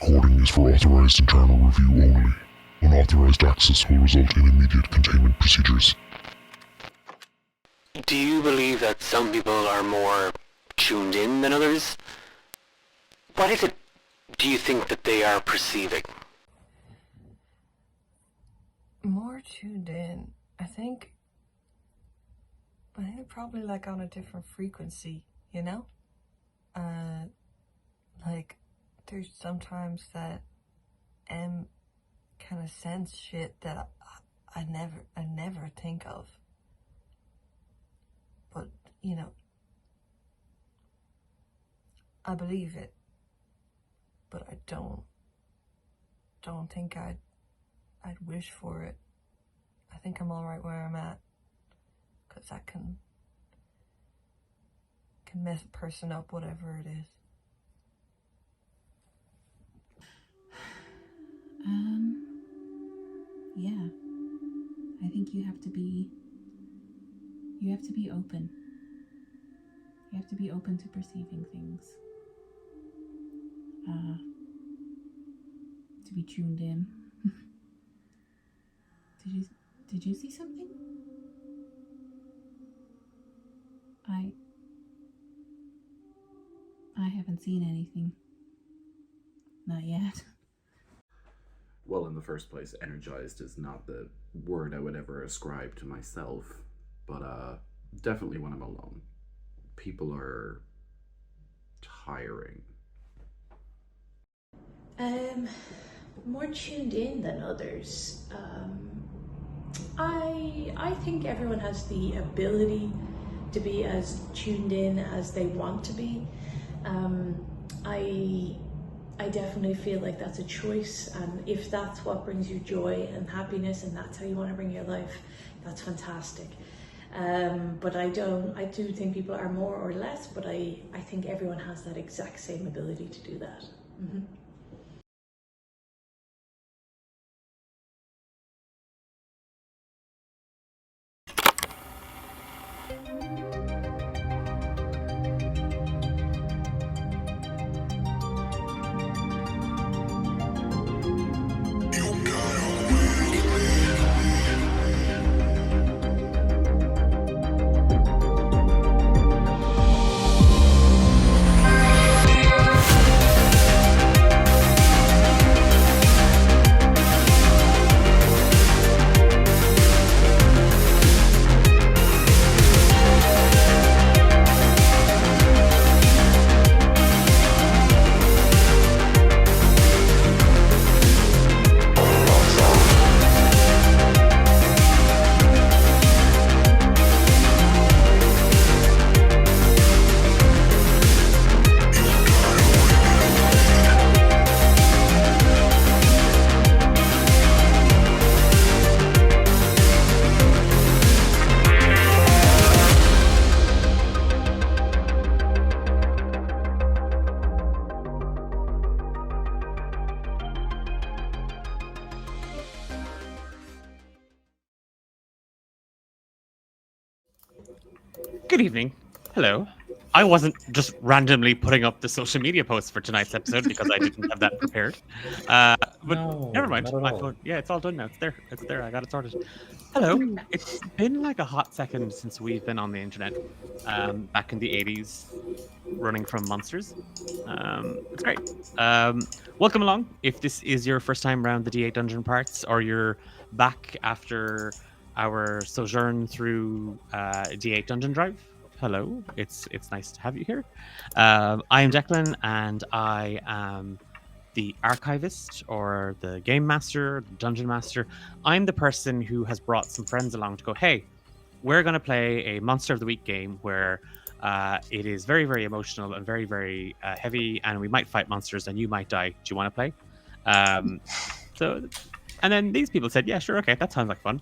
recording is for authorized internal review only. Unauthorized access will result in immediate containment procedures. Do you believe that some people are more tuned in than others? What is it do you think that they are perceiving? More tuned in. I think they're probably like on a different frequency, you know? Like there's sometimes that kind of sense shit that I never think of. But, you know, I believe it. But I don't think I'd wish for it. I think I'm all right where I'm at, because that can mess a person up, whatever it is. Yeah. I think you have to be open. You have to be open to perceiving things. To be tuned in. Did you see something? I haven't seen anything. Not yet. Well, in the first place, energized is not the word I would ever ascribe to myself, but definitely when I'm alone. People are tiring. More tuned in than others. I think everyone has the ability to be as tuned in as they want to be. I definitely feel like that's a choice, and if that's what brings you joy and happiness and that's how you want to bring your life, that's fantastic. But I do think people are more or less, but I think everyone has that exact same ability to do that. Mm-hmm. Good evening. Hello. I wasn't just randomly putting up the social media posts for tonight's episode because I didn't have that prepared. But No, never mind. not at I all. thought, yeah, it's all done now. It's there. It's there. I got it sorted. Hello. It's been like a hot second since we've been on the internet. Back in the 80s, running from monsters. It's great. Welcome along. If this is your first time around the D8 Dungeon parts, or you're back after our sojourn through D8 Dungeon Drive, hello. It's nice to have you here. I am Declan, and I am the archivist, or the game master, the dungeon master. I'm the person who has brought some friends along to go, hey, we're going to play a Monster of the Week game where it is very, very emotional and very, very heavy, and we might fight monsters and you might die. Do you want to play? And then these people said, yeah, sure, okay, that sounds like fun.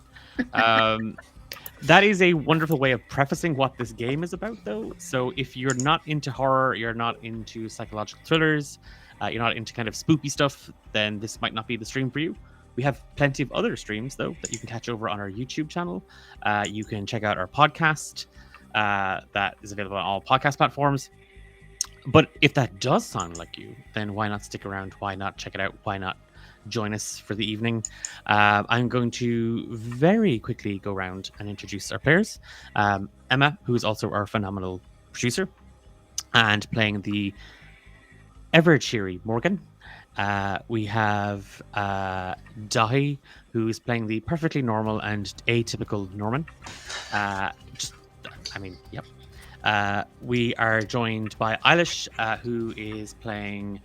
That is a wonderful way of prefacing what this game is about, though. So if you're not into horror, you're not into psychological thrillers, you're not into kind of spoopy stuff, then this might not be the stream for you. We have plenty of other streams, though, that you can catch over on our YouTube channel. You can check out our podcast that is available on all podcast platforms. But if that does sound like you, then why not stick around? Why not check it out? Why not join us for the evening? I'm going to very quickly go around and introduce our players. Emma, who is also our phenomenal producer, and playing the ever cheery Morgan. We have Dahi, who is playing the perfectly normal and atypical Norman. Yep. We are joined by Eilish, who is playing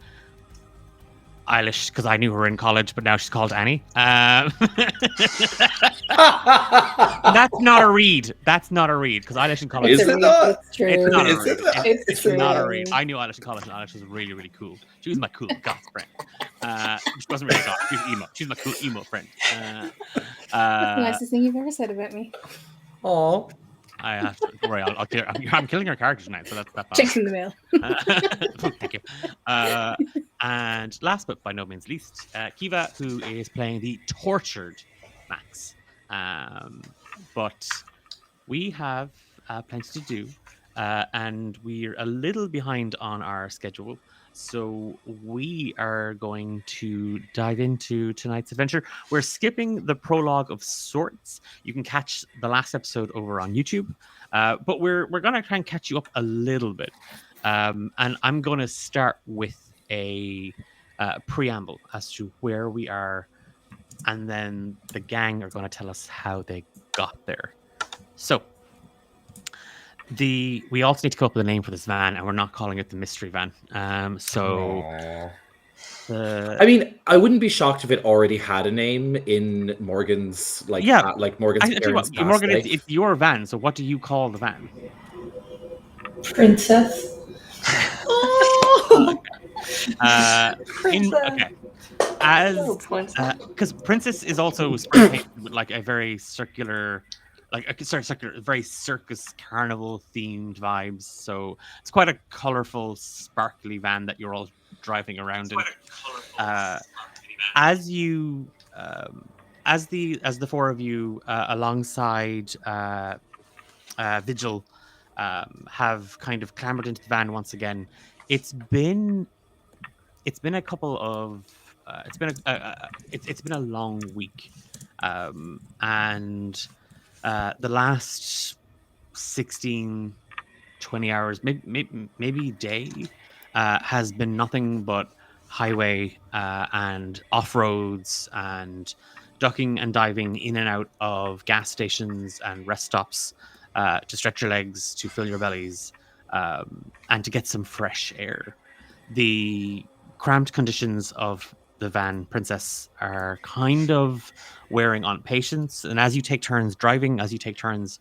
Eilish because I knew her in college, but now she's called Annie. That's not a read. That's not a read because Eilish in college. Is it not? It's true. It's not a Is read. it not? It's true. not a read. I knew Eilish in college, and Eilish was really, really cool. She was my cool goth friend. She wasn't really goth. She was emo. She's my cool emo friend. That's the nicest thing you've ever said about me. Aw. Don't worry, I'll kill her. I'm killing her character tonight, so that's bad. Checks in the mail. Thank you. And last but by no means least, Kiva, who is playing the tortured Max. But we have plenty to do, and we're a little behind on our schedule. So we are going to dive into tonight's adventure. We're skipping the prologue of sorts. You can catch the last episode over on YouTube, but we're going to try and catch you up a little bit. And I'm going to start with a preamble as to where we are, and then the gang are going to tell us how they got there. So we also need to come up with a name for this van, and we're not calling it the mystery van. Aw. I I mean, I wouldn't be shocked if it already had a name in Morgan's Morgan's tell you parents' what, past Morgan, life. it's your van. So what do you call the van? Princess. Princess. As Oh, princess. because Princess is also spray painted with like a very circular, very circus carnival themed vibes. So it's quite a colorful, sparkly van that you're all driving around in. As you, as the four of you alongside Vigil have kind of clambered into the van once again, it's been a couple of it's been a long week, and the last 16 20 hours, maybe day, has been nothing but highway and off-roads and ducking and diving in and out of gas stations and rest stops to stretch your legs, to fill your bellies, and to get some fresh air. The cramped conditions of the van Princess are kind of wearing on patience, and as you take turns driving, as you take turns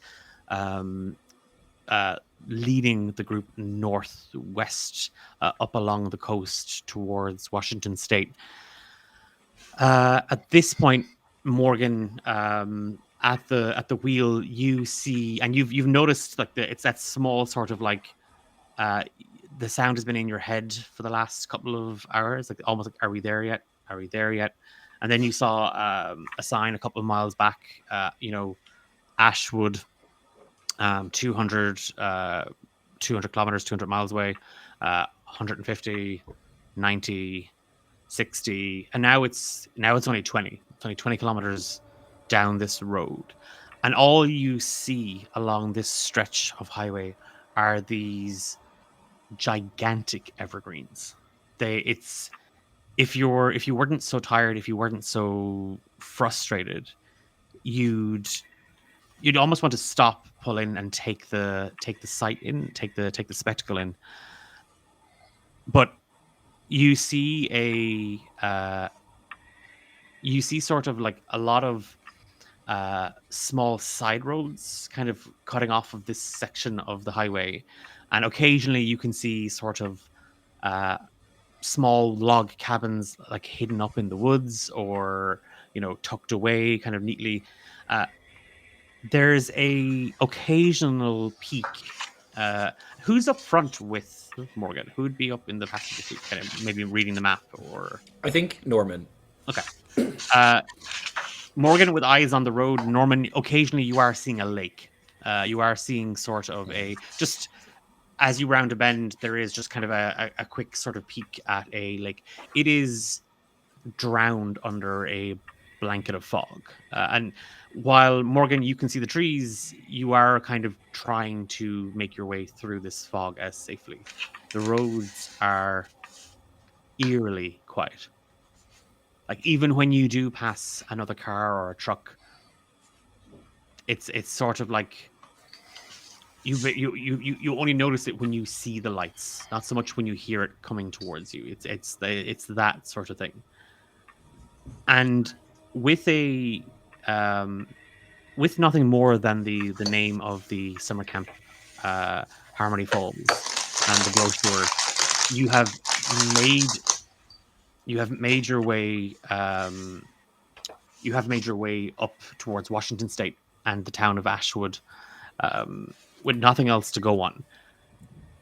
leading the group northwest up along the coast towards Washington State. At this point, Morgan, at the wheel, you see, and you've noticed like it's that small sort of like the sound has been in your head for the last couple of hours, like almost like, are we there yet? Are we there yet? And then you saw a sign a couple of miles back, Ashwood, 200 kilometers, 200 miles away, 150, 90, 60, and now it's only 20. It's only 20 kilometers down this road, and all you see along this stretch of highway are these gigantic evergreens. If you weren't so tired, if you weren't so frustrated, you'd almost want to stop, pull in, and take the sight in, take the spectacle in. But you see sort of like a lot of small side roads kind of cutting off of this section of the highway, and occasionally you can see sort of small log cabins like hidden up in the woods, or tucked away kind of neatly. There's a occasional peak. Who's up front with Morgan? Who would be up in the passenger seat, kind of maybe reading the map? Or I think Norman. Okay. Morgan with eyes on the road. Norman, occasionally you are seeing a lake. You are seeing sort of as you round a bend, there is just kind of a quick sort of peek at a lake. It is drowned under a blanket of fog. And while Morgan, you can see the trees, you are kind of trying to make your way through this fog as safely. The roads are eerily quiet. Like even when you do pass another car or a truck, it's sort of like you only notice it when you see the lights, not so much when you hear it coming towards you. It's that sort of thing. And with a with nothing more than the name of the summer camp, Harmony Falls, and the brochure, you have made your way up towards Washington State and the town of Ashwood, with nothing else to go on.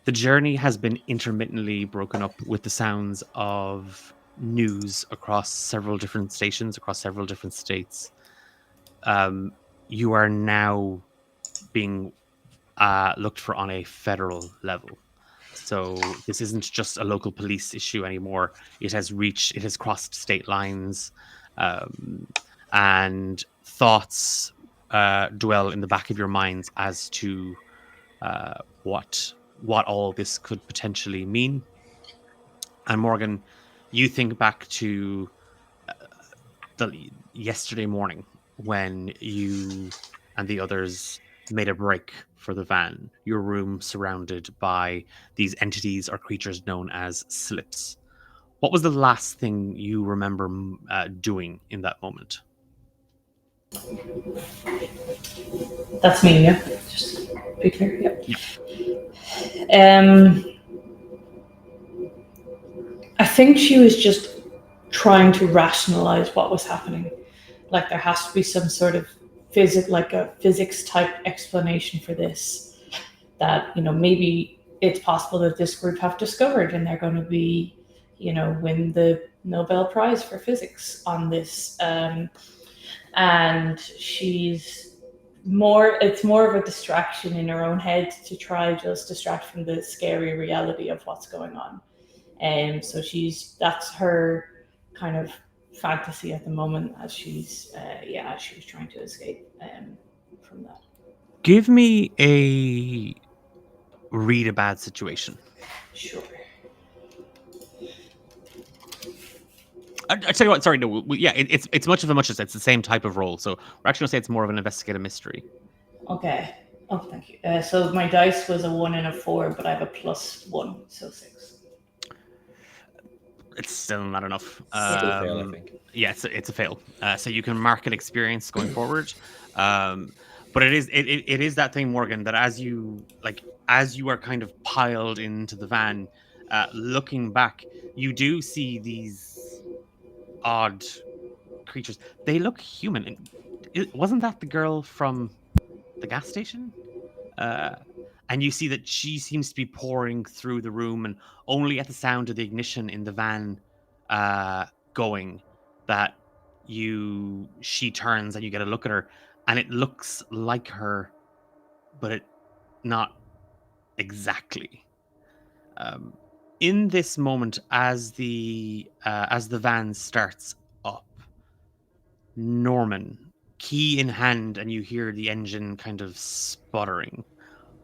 The journey has been intermittently broken up with the sounds of news across several different stations, across several different states. You are now being looked for on a federal level. So this isn't just a local police issue anymore. It has crossed state lines, and thoughts dwell in the back of your minds as to what all this could potentially mean. And Morgan, you think back to yesterday morning when you and the others made a break for the van, your room surrounded by these entities or creatures known as slips. What was the last thing you remember doing in that moment? That's me, yeah. Just be clear, yep. I think she was just trying to rationalize what was happening. Like there has to be some sort of physics type explanation for this. That, maybe it's possible that this group have discovered and they're going to be, win the Nobel Prize for physics on this. And it's more of a distraction in her own head to try just distract from the scary reality of what's going on. So that's her kind of fantasy at the moment as she was trying to escape from that. Give me a read a bad situation. Sure. I tell you what. Sorry, no. It's much of a muchness. It's the same type of role, so we're actually gonna say it's more of an investigative mystery. Okay. Oh, thank you. So my dice was a 1 and a 4, but I have a +1, so 6. It's still not enough. Fail, I think. Yeah, it's a fail. So you can mark an experience going forward. But it is that thing, Morgan, that as you are kind of piled into the van, looking back, you do see these odd creatures. They look human. And wasn't that the girl from the gas station? And you see that she seems to be pouring through the room, and only at the sound of the ignition in the van going, that she turns and you get a look at her, and it looks like her, but it not exactly. In this moment, as the van starts up, Norman, key in hand, and you hear the engine kind of sputtering.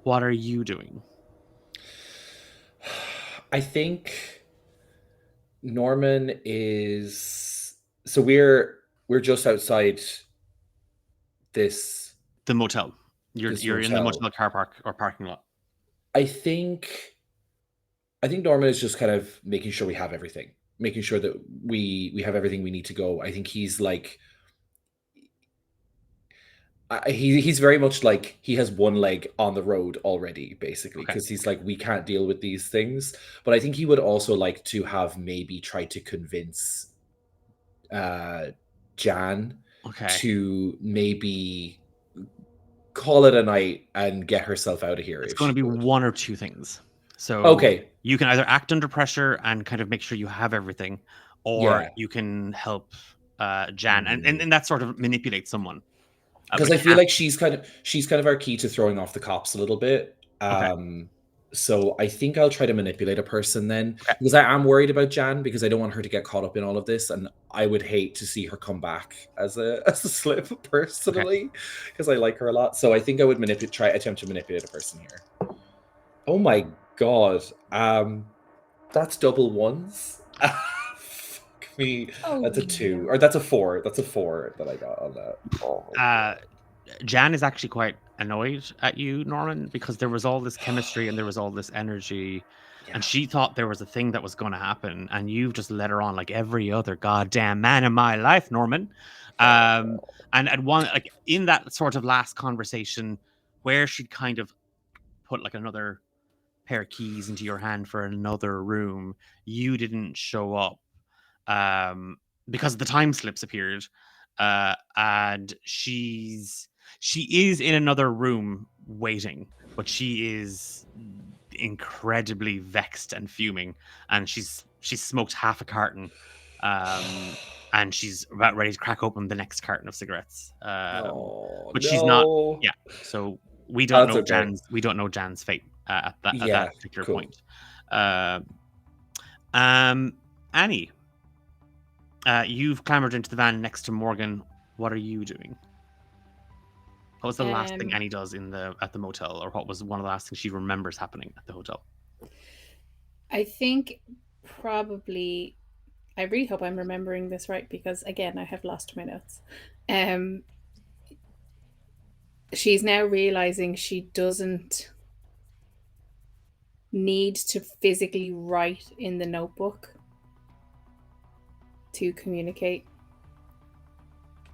What are you doing? I think Norman is... So we're just outside the motel. You're in the motel car park or parking lot. I think Norman is just kind of making sure we have everything, making sure that we have everything we need to go. I think he's like... he's very much like he has one leg on the road already, basically, because he's like, we can't deal with these things. But I think he would also like to have maybe tried to convince Jan to maybe call it a night and get herself out of here. It's going to be one or two things. So you can either act under pressure and kind of make sure you have everything, or you can help Jan and that sort of manipulate someone. Because I feel like she's kind of our key to throwing off the cops a little bit. So I think I'll try to manipulate a person then, because I am worried about Jan, because I don't want her to get caught up in all of this, and I would hate to see her come back as a slip personally, because I like her a lot. So I think I would attempt to manipulate a person here. Oh my god, that's double ones. Fuck me. Oh, That's a 2, no. or that's a 4. That's a 4 that I got on that. Oh. Jan is actually quite annoyed at you, Norman, because there was all this chemistry and there was all this energy, and she thought there was a thing that was going to happen, and you've just let her on like every other goddamn man in my life, Norman. And at one, like in that sort of last conversation, where she'd kind of put like another pair of keys into your hand for another room, you didn't show up because the time slips appeared, and she is in another room waiting, but she is incredibly vexed and fuming, and she's smoked half a carton, and she's about ready to crack open the next carton of cigarettes. But she's not. Yeah, so we don't know Jan's fate at that particular point. Annie, you've clambered into the van next to Morgan. What are you doing? What was the last thing Annie does at the motel, or what was one of the last things she remembers happening at the hotel? I think probably, I really hope I'm remembering this right, because again, I have lost my notes. She's now realizing she doesn't need to physically write in the notebook to communicate.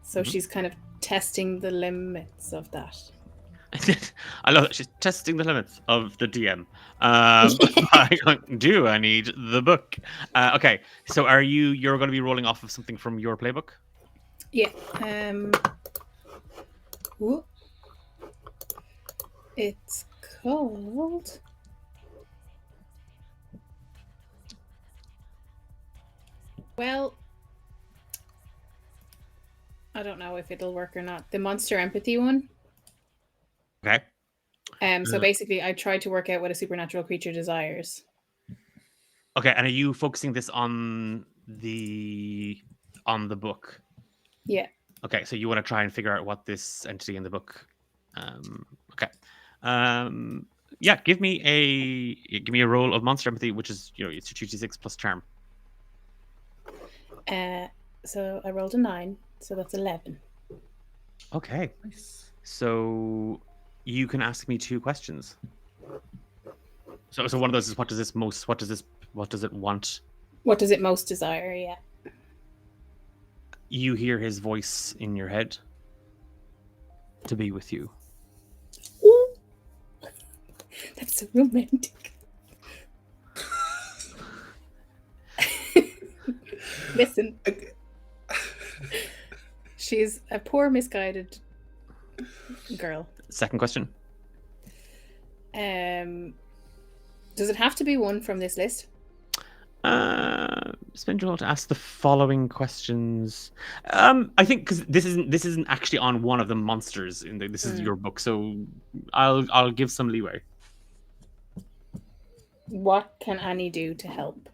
So she's kind of testing the limits of that. I love it. She's testing the limits of the DM. Do I need the book? Okay, so you're going to be rolling off of something from your playbook? Yeah. It's called... Well, I don't know if it'll work or not. The monster empathy one. Okay. So basically, I tried to work out what a supernatural creature desires. Okay, and are you focusing this on the book? Yeah. Okay, so you want to try and figure out what this entity in the book. Okay. Yeah, give me a roll of monster empathy, which is it's 2d6 plus charm. So I rolled a 9, so that's 11. Okay. Nice. So you can ask me 2 questions. So one of those is what does it want? What does it most desire? Yeah. You hear his voice in your head. To be with you. Ooh. That's so romantic. Listen. She's a poor, misguided girl. Second question. Does it have to be one from this list? Spend your roll to ask the following questions. I think because this isn't actually on one of the monsters this is your book, so I'll give some leeway. What can Annie do to help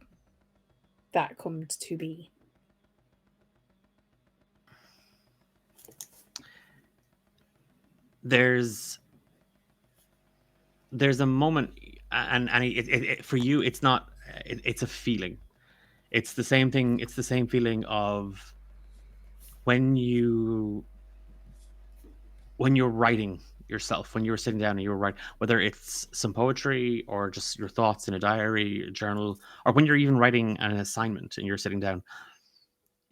that come to be? There's a moment, and it for you, it's not. It's a feeling. It's the same thing. It's the same feeling of when you're writing yourself, when you're sitting down and you're writing, whether it's some poetry or just your thoughts in a diary, a journal, or when you're even writing an assignment and you're sitting down.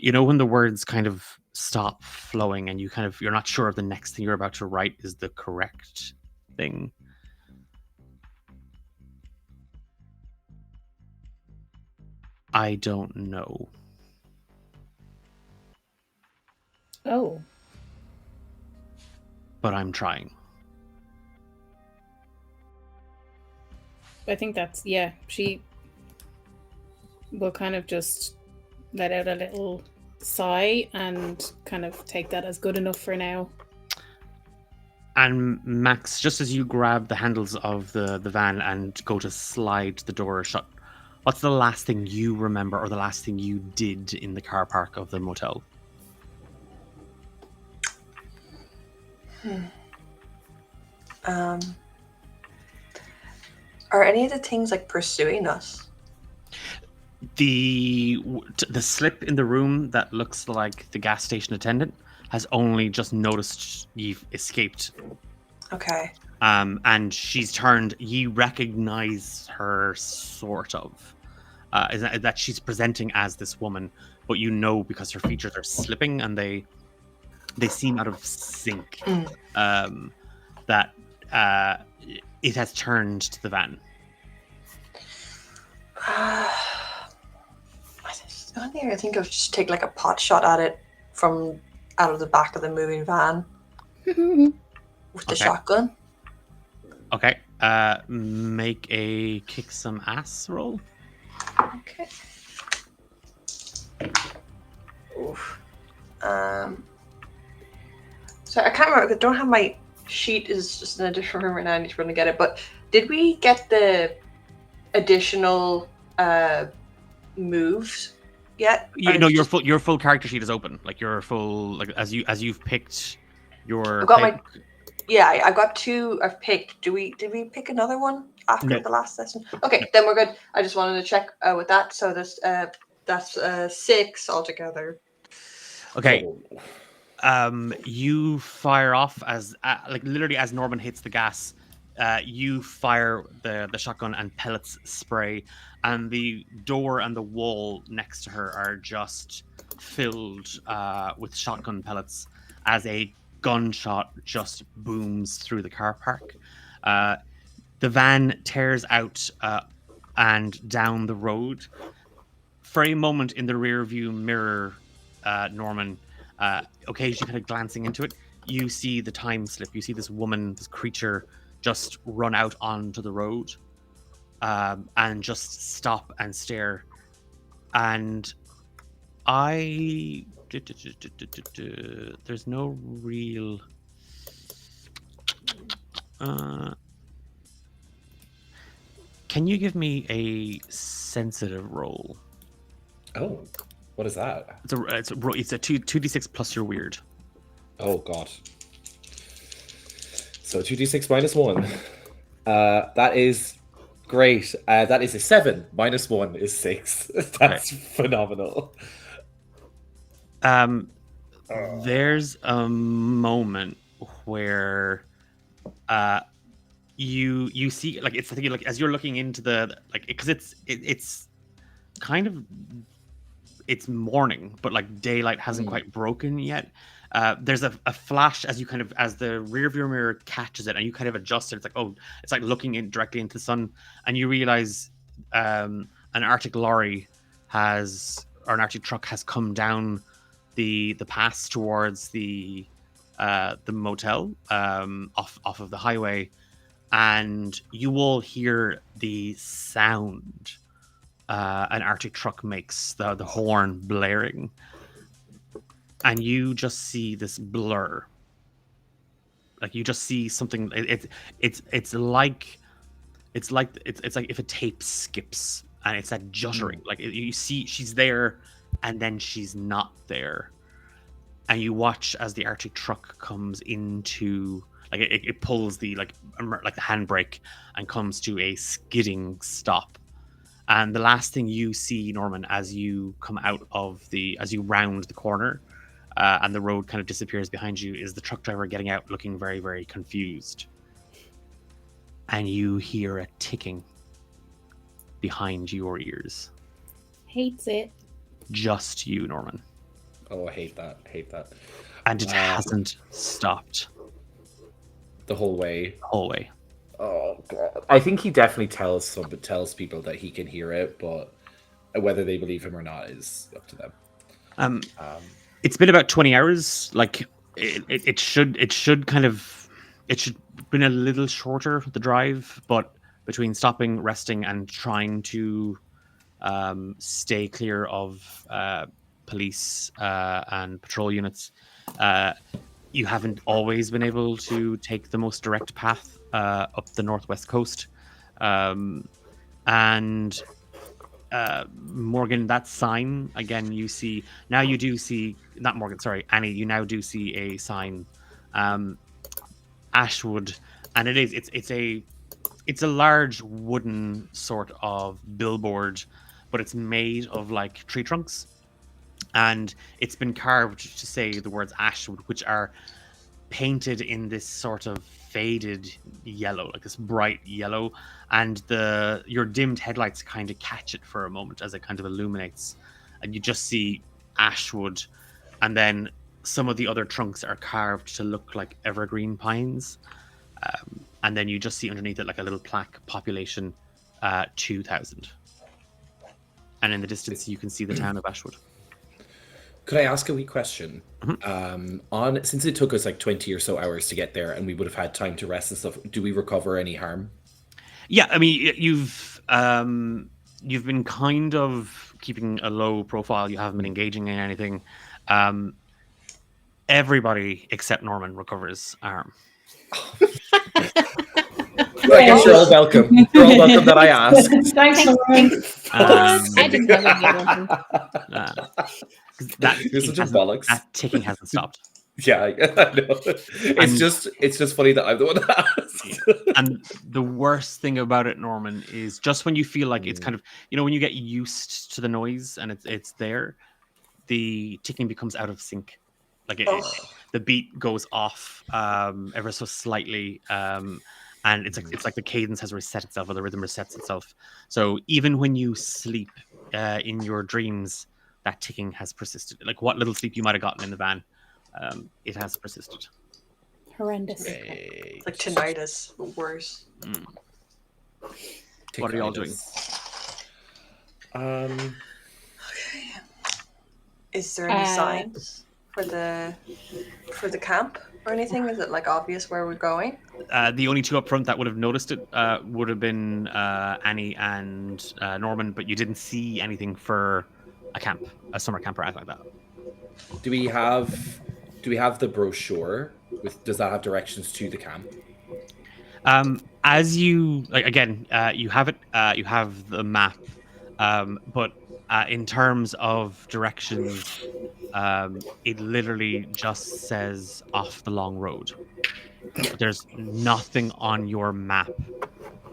When the words kind of stop flowing and you're not sure if the next thing you're about to write is the correct thing. I don't know. Oh. But I'm trying. I think that's, yeah, she will kind of just let out a little sigh and kind of take that as good enough for now. And Max, just as you grab the handles of the van and go to slide the door shut, what's the last thing you remember or the last thing you did in the car park of the motel? Are any of the things like pursuing us? The slip in the room that looks like the gas station attendant has only just noticed you've escaped. Okay. And she's turned. You recognize her, sort of. Is that she's presenting as this woman, but you know because her features are slipping and they seem out of sync. That it has turned to the van. The only thing I think of just take like a pot shot at it from out of the back of the moving van with the shotgun. Okay. Make a kick some ass roll. Okay. Oof. So I can't remember. I don't have my sheet. Is just in a different room right now. I need to run and get it. But did we get the additional moves yet? You know, your full character sheet is open. Like your full, like as you've picked your. I've got my. Yeah, I've got 2. I've picked. Did we pick another one after the last session? Okay, then we're good. I just wanted to check with that. So that's 6 altogether. Okay. You fire off as like literally as Norman hits the gas. You fire the shotgun and pellets spray, and the door and the wall next to her are just filled with shotgun pellets as a gunshot just booms through the car park. The van tears out and down the road. For a moment in the rear view mirror, Norman, occasionally kind of glancing into it, you see the time slip. You see this woman, this creature, just run out onto the road and just stop and stare. And there's no real can you give me a sensitive roll? Oh, what is that? It's a 2d6 plus your weird. Oh god. So 2d6 minus 1. That is great. That is a 7. Minus 1 is 6. That's phenomenal. There's a moment where you see, like, it's thinking, like, as you're looking into the, like, because it's kind of, it's morning, but like daylight hasn't quite broken yet. There's a flash as you kind of, as the rear view mirror catches it and you kind of adjust it. It's like, oh, it's like looking in directly into the sun, and you realize an Arctic lorry or an Arctic truck has come down the pass towards the motel off of the highway, and you will hear the sound an Arctic truck makes, the horn blaring, and you just see this blur. Like, you just see something. It's like if a tape skips, and it's that juttering. Like, you see she's there, and then she's not there, and you watch as the Arctic truck comes into, like, it pulls the like the handbrake and comes to a skidding stop. And the last thing you see, Norman, as you come out of as you round the corner and the road kind of disappears behind you, is the truck driver getting out looking very, very confused. And you hear a ticking behind your ears. Hates it. Just you, Norman. Oh, I hate that. And it hasn't stopped. The whole way. Oh god! I think he definitely tells people that he can hear it, but whether they believe him or not is up to them. It's been about 20 hours. Like, it should been a little shorter, the drive, but between stopping, resting, and trying to stay clear of police and patrol units, you haven't always been able to take the most direct path up the northwest coast. And Morgan, that sign again, you see now. You do see not Morgan, sorry, Annie. You now do see a sign, Ashwood, and it's a large wooden sort of billboard, but it's made of like tree trunks, and it's been carved to say the words Ashwood, which are painted in this sort of faded yellow, like this bright yellow, and your dimmed headlights kind of catch it for a moment as it kind of illuminates, and you just see Ashwood, and then some of the other trunks are carved to look like evergreen pines, and then you just see underneath it like a little plaque, population 2000, and in the distance you can see the town of Ashwood. Could I ask a wee question? Since it took us like 20 or so hours to get there, and we would have had time to rest and stuff, do we recover any harm? Yeah, I mean, you've been kind of keeping a low profile. You haven't been engaging in anything. Everybody except Norman recovers harm. Well, I guess you're all welcome. You're all welcome that I asked. Thanks, Lauren. I didn't have any that ticking hasn't stopped. Yeah, I know. It's just funny that I'm the one that asked. And the worst thing about it, Norman, is just when you feel like it's kind of, when you get used to the noise and it's there, the ticking becomes out of sync. Like the beat goes off ever so slightly, and it's like the cadence has reset itself, or the rhythm resets itself. So even when you sleep in your dreams, that ticking has persisted. Like what little sleep you might have gotten in the van, it has persisted. Horrendous. It's like tinnitus, but worse. What are y'all doing? Okay. Is there any signs for the camp or anything? Is it like obvious where we're going? The only two up front that would have noticed it would have been Annie and Norman, but you didn't see anything for a summer camp or anything like that. Do we have the brochure? Does that have directions to the camp? As you you have it. You have the map, but in terms of directions, it literally just says off the long road. There's nothing on your map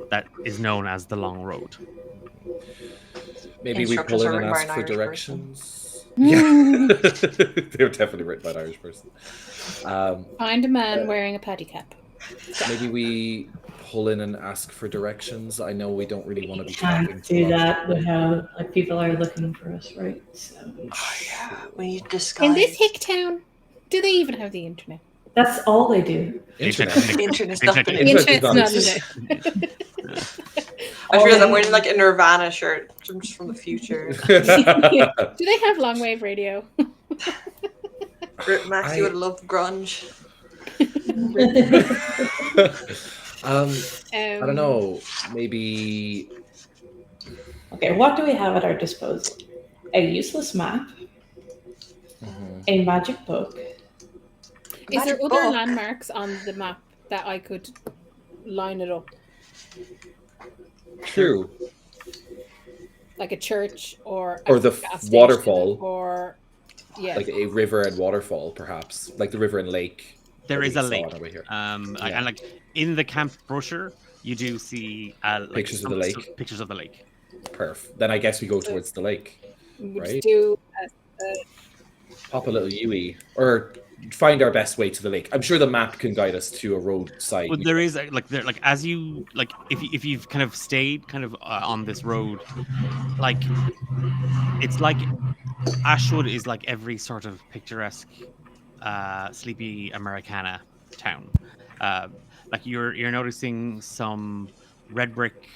that is known as the long road. Maybe we pull in and ask for directions. Yeah, they're definitely written by an Irish person. Find a man wearing a paddy cap. Maybe we pull in and ask for directions. I know we don't really want to be can't do that without people are looking for us, right? So. Oh yeah, we need disguise. In this hick town, do they even have the internet? That's all they do. Internet's not been Internet's not. I realize I'm wearing like a Nirvana shirt just from the future. Do they have long wave radio? Max, you would love grunge. I don't know. Maybe. Okay, what do we have at our disposal? A useless map, a magic book. Is there other landmarks on the map that I could line it up? True. Like a church or the gas waterfall, or like a river and waterfall, perhaps like the river and lake. There is a lake. And like in the camp brochure, you do see pictures of the lake. Pictures of the lake. Perf. Then I guess we go towards the lake. Right. Do pop a little UE or find our best way to the lake. I'm sure the map can guide us to a roadside. Well, there is as you if you've kind of stayed on this road, like it's like Ashwood is like every sort of picturesque sleepy Americana town. Like you're noticing some red brick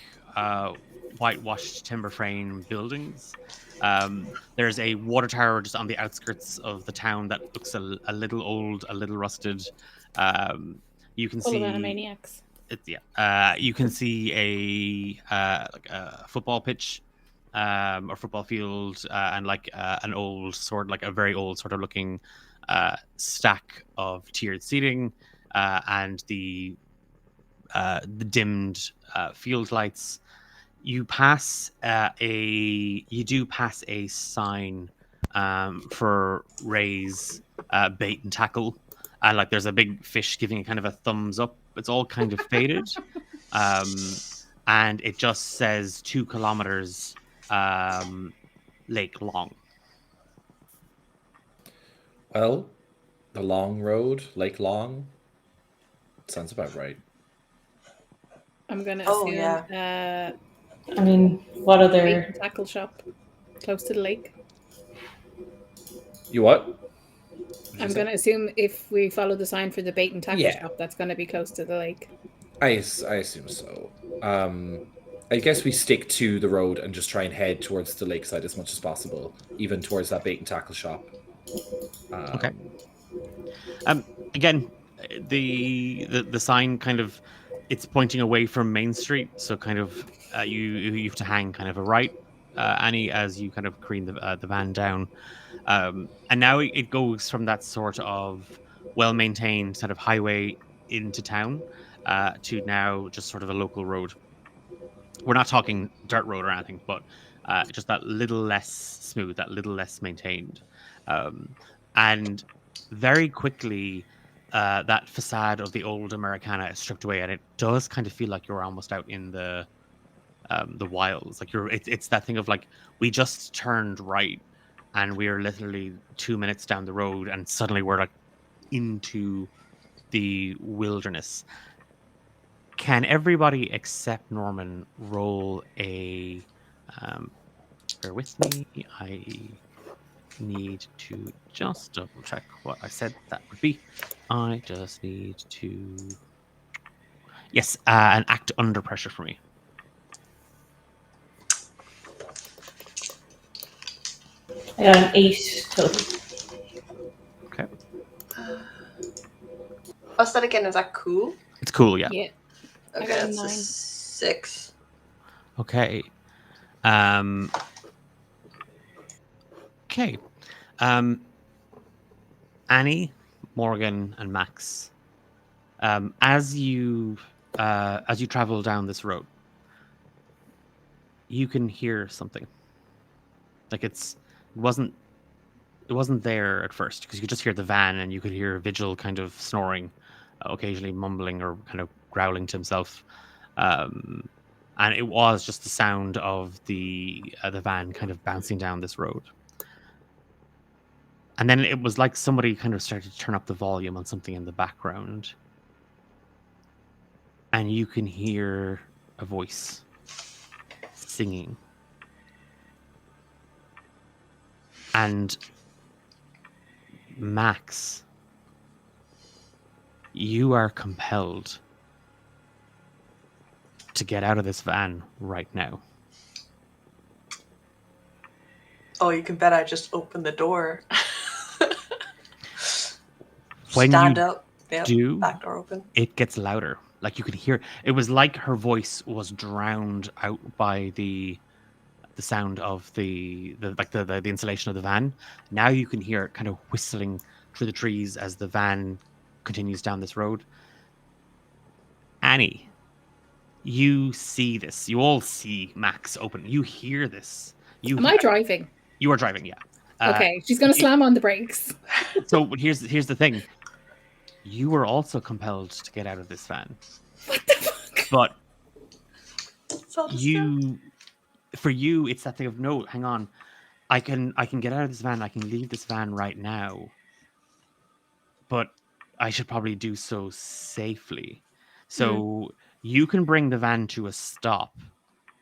whitewashed timber frame buildings. There's a water tower just on the outskirts of the town that looks a little old, a little rusted. You can see Animaniacs. You can see a football pitch or football field and like an old sort, like a very old sort of looking stack of tiered seating and the dimmed field lights. You pass you do pass a sign for Ray's bait and tackle, and like there's a big fish giving it kind of a thumbs up. It's all kind of faded, and it just says 2 kilometers Lake Long. Well, the long road, Lake Long, sounds about right. I'm gonna Oh, assume I mean, what bait other? and tackle shop close to the lake. You what? I'm going to assume if we follow the sign for the bait and tackle Yeah. shop, that's going to be close to the lake. I assume so. I guess we stick to the road and just try and head towards the lakeside as much as possible, even towards that bait and tackle shop. Okay. Again, the sign kind of, it's pointing away from Main Street, so kind of you have to hang kind of a right, Annie, as you kind of careen the van down, and now it goes from that sort of well-maintained sort of highway into town to now just sort of a local road. We're not talking dirt road or anything, but just that little less smooth, that little less maintained, and very quickly. That facade of the old Americana is stripped away, and it does kind of feel like you're almost out in the wilds. Like it's that thing of like, we just turned right, and we are literally 2 minutes down the road, and suddenly we're like into the wilderness. Can everybody except Norman roll a? Bear with me. I need to just double check what I said that would be. I just need to. Yes, an act under pressure for me. I got an 8 total. Okay. What's that again? Is that cool? It's cool, yeah. Yeah. I Okay, got a that's a 9. 6. Okay. Okay. Annie, Morgan, and Max. As you travel down this road, you can hear something. Like it wasn't there at first, because you could just hear the van, and you could hear Vigil kind of snoring, occasionally mumbling or kind of growling to himself. And it was just the sound of the van kind of bouncing down this road. And then it was like somebody kind of started to turn up the volume on something in the background. And you can hear a voice singing. And Max, you are compelled to get out of this van right now. Oh, you can bet I just opened the door. When Stand you up. Yep, do, back door open. it gets louder. Like you could hear. It was like her voice was drowned out by the sound of the insulation of the van. Now you can hear it kind of whistling through the trees as the van continues down this road. Annie, you see this. You all see Max open. You hear this. Am I driving? You are driving, yeah. Okay, she's going to slam on the brakes. So here's the thing. You were also compelled to get out of this van. What the fuck? But So for you, it's that thing of, no, hang on. I can get out of this van. I can leave this van right now. But I should probably do so safely. So you can bring the van to a stop,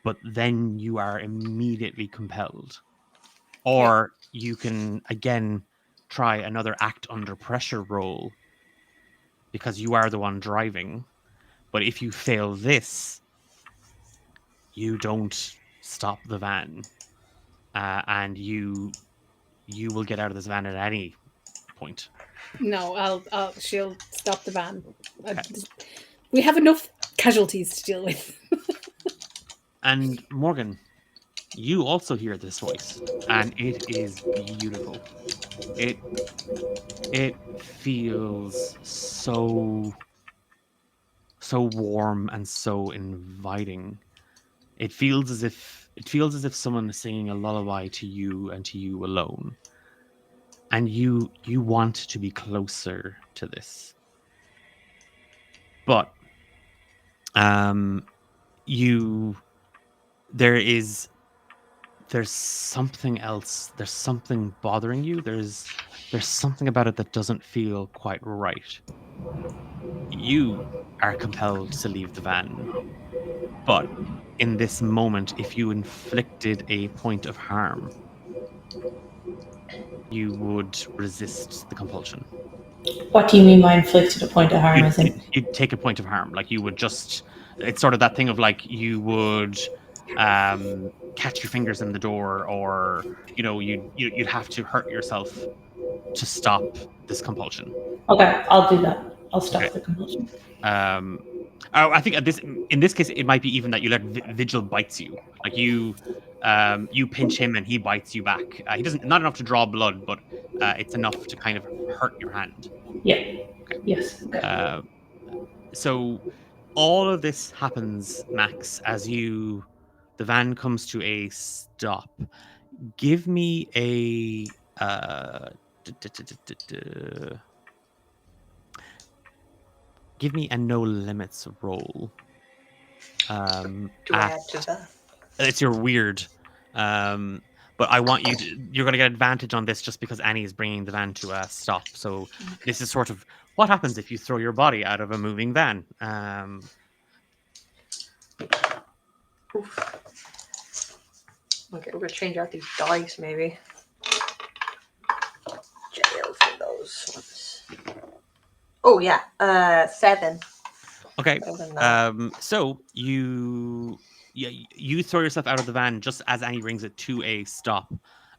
but then you are immediately compelled. Or you can, again, try another act under pressure roll, because you are the one driving. But if you fail this, you don't stop the van. And you will get out of this van at any point. No, she'll stop the van. Okay. We have enough casualties to deal with. And Morgan, you also hear this voice, and it is beautiful. It feels so warm and so inviting. It feels as if someone is singing a lullaby to you and to you alone. And you want to be closer to this. But there's something else. There's something bothering you. There's something about it that doesn't feel quite right. You are compelled to leave the van. But in this moment, if you inflicted a point of harm, you would resist the compulsion. What do you mean by inflicted a point of harm? You'd take a point of harm. Like you would just, it's sort of that thing of like you would catch your fingers in the door, or you'd have to hurt yourself to stop this compulsion. Okay, I'll do that. I'll stop the compulsion. I think in this case, it might be even that you let Vigil bites you. Like you pinch him and he bites you back. He doesn't, not enough to draw blood, but it's enough to kind of hurt your hand. Yeah. Okay. Yes. Okay. So all of this happens, Max, as the van comes to a stop. Give me a give me a no limits roll. Do I have to that? It's your weird. But I want you're going to get advantage on this just because Annie is bringing the van to a stop. So this is sort of what happens if you throw your body out of a moving van. Oof. Okay, we're going to change out these dice, maybe. Jail for those ones. Oh, yeah. 7. Okay. So you throw yourself out of the van just as Annie brings it to a stop.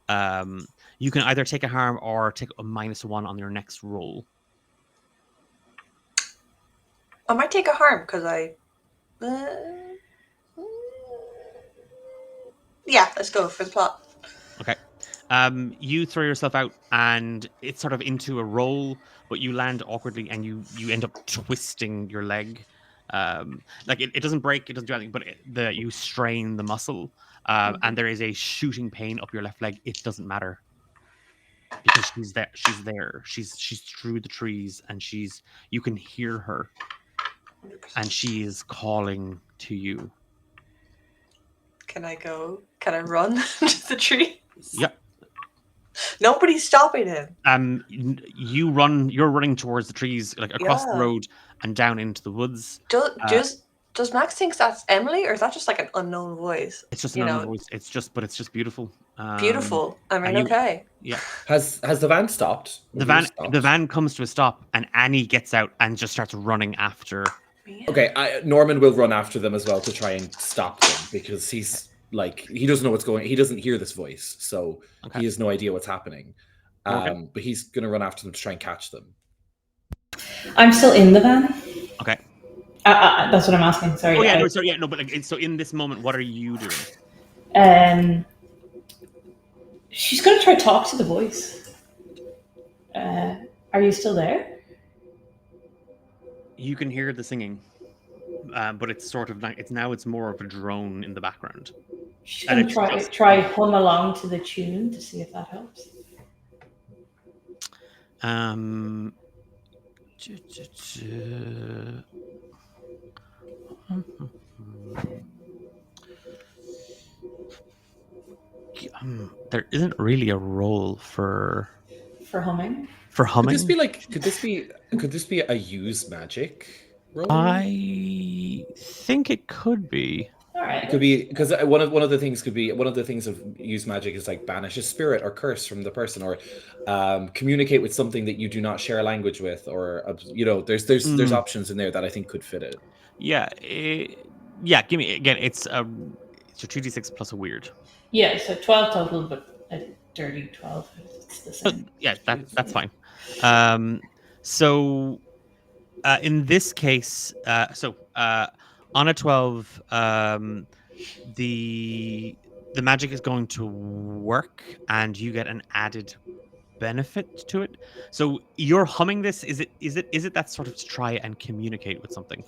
You can either take a harm or take a -1 on your next roll. I might take a harm because yeah, let's go for the plot. Okay. You throw yourself out and it's sort of into a roll, but you land awkwardly and you end up twisting your leg. Like it doesn't break, it doesn't do anything, but you strain the muscle, and there is a shooting pain up your left leg. It doesn't matter because she's there. She's through the trees, and you can hear her, 100%. And she is calling to you. Can I go? Can I run to the trees? Yep. Nobody's stopping him. You're running towards the trees, like across the road and down into the woods. Does Max think that's Emily, or is that just like an unknown voice? It's just an unknown voice. It's just beautiful. Beautiful. I mean, okay. Yeah. Has the van stopped? The van comes to a stop, and Annie gets out and just starts running after. Okay, Norman will run after them as well to try and stop them, because he's like, he doesn't know what's going. He doesn't hear this voice, so he has no idea what's happening. But he's gonna run after them to try and catch them. I'm still in the van. Okay. That's what I'm asking. Sorry. Oh yeah, no, but so in this moment, what are you doing? She's gonna try to talk to the voice. Are you still there? You can hear the singing, but it's sort of like it's more of a drone in the background. She's gonna try hum along to the tune to see if that helps. There isn't really a role for humming. For humming. Could this be a use magic role? I think it could be. All right. It could be, because one of the things of use magic is like banish a spirit or curse from the person, or communicate with something that you do not share a language with, or there's options in there that I think could fit it. Yeah, give me again. It's a 2d6 plus a weird. Yeah, so 12 total, but a dirty 12. It's the same. Yeah, that's fine. So in this case, on a 12, the the magic is going to work, and you get an added benefit to it. So you're humming this. Is it that sort of to try and communicate with something?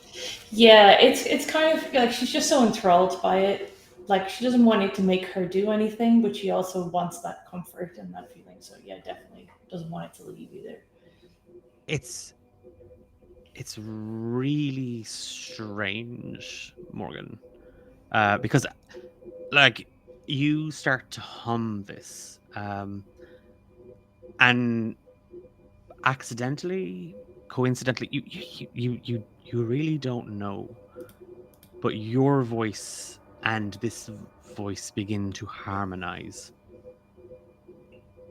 Yeah, it's kind of like she's just so enthralled by it. Like she doesn't want it to make her do anything, but she also wants that comfort and that feeling. So yeah, definitely doesn't want it to leave either. It's really strange, Morgan, because like you start to hum this, and accidentally, coincidentally, you really don't know, but your voice and this voice begin to harmonize.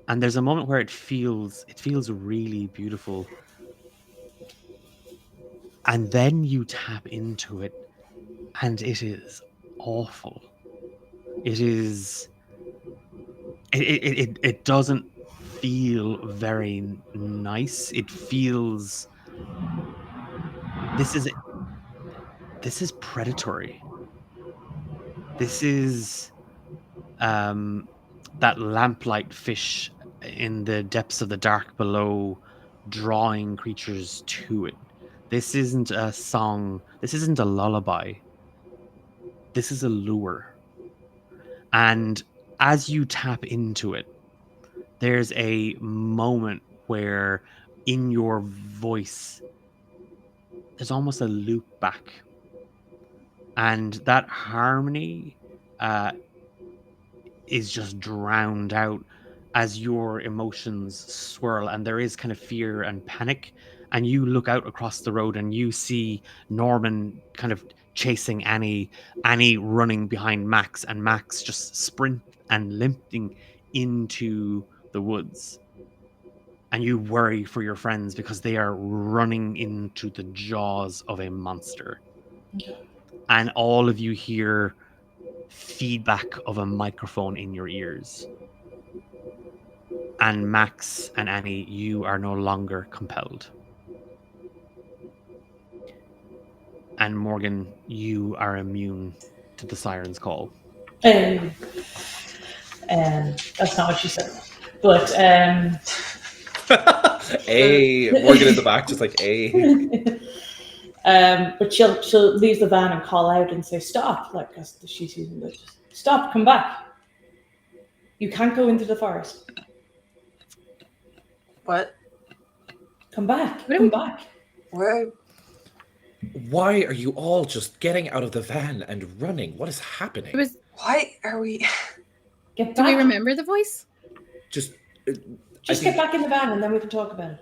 And there's a moment where it feels really beautiful. And then you tap into it, and it is awful. It is. It doesn't feel very nice. It feels. This is predatory. This is that lamplight fish in the depths of the dark below, drawing creatures to it. This isn't a song. This isn't a lullaby. This is a lure. And as you tap into it, there's a moment where in your voice, there's almost a loop back. And that harmony is just drowned out as your emotions swirl. And there is kind of fear and panic. And you look out across the road and you see Norman kind of chasing Annie running behind Max, and Max just sprint and limping into the woods. And you worry for your friends because they are running into the jaws of a monster. And all of you hear feedback of a microphone in your ears. And Max and Annie, you are no longer compelled. And Morgan, you are immune to the siren's call. That's not what she said. But Hey, Morgan in the back, just like but she'll leave the van and call out and say stop, like because she's using the stop, come back. You can't go into the forest. What? Come back. Come back. Where? Why are you all just getting out of the van and running? What is happening? Why are we? Get back. Do we remember the voice? Just get back in the van and then we can talk about it.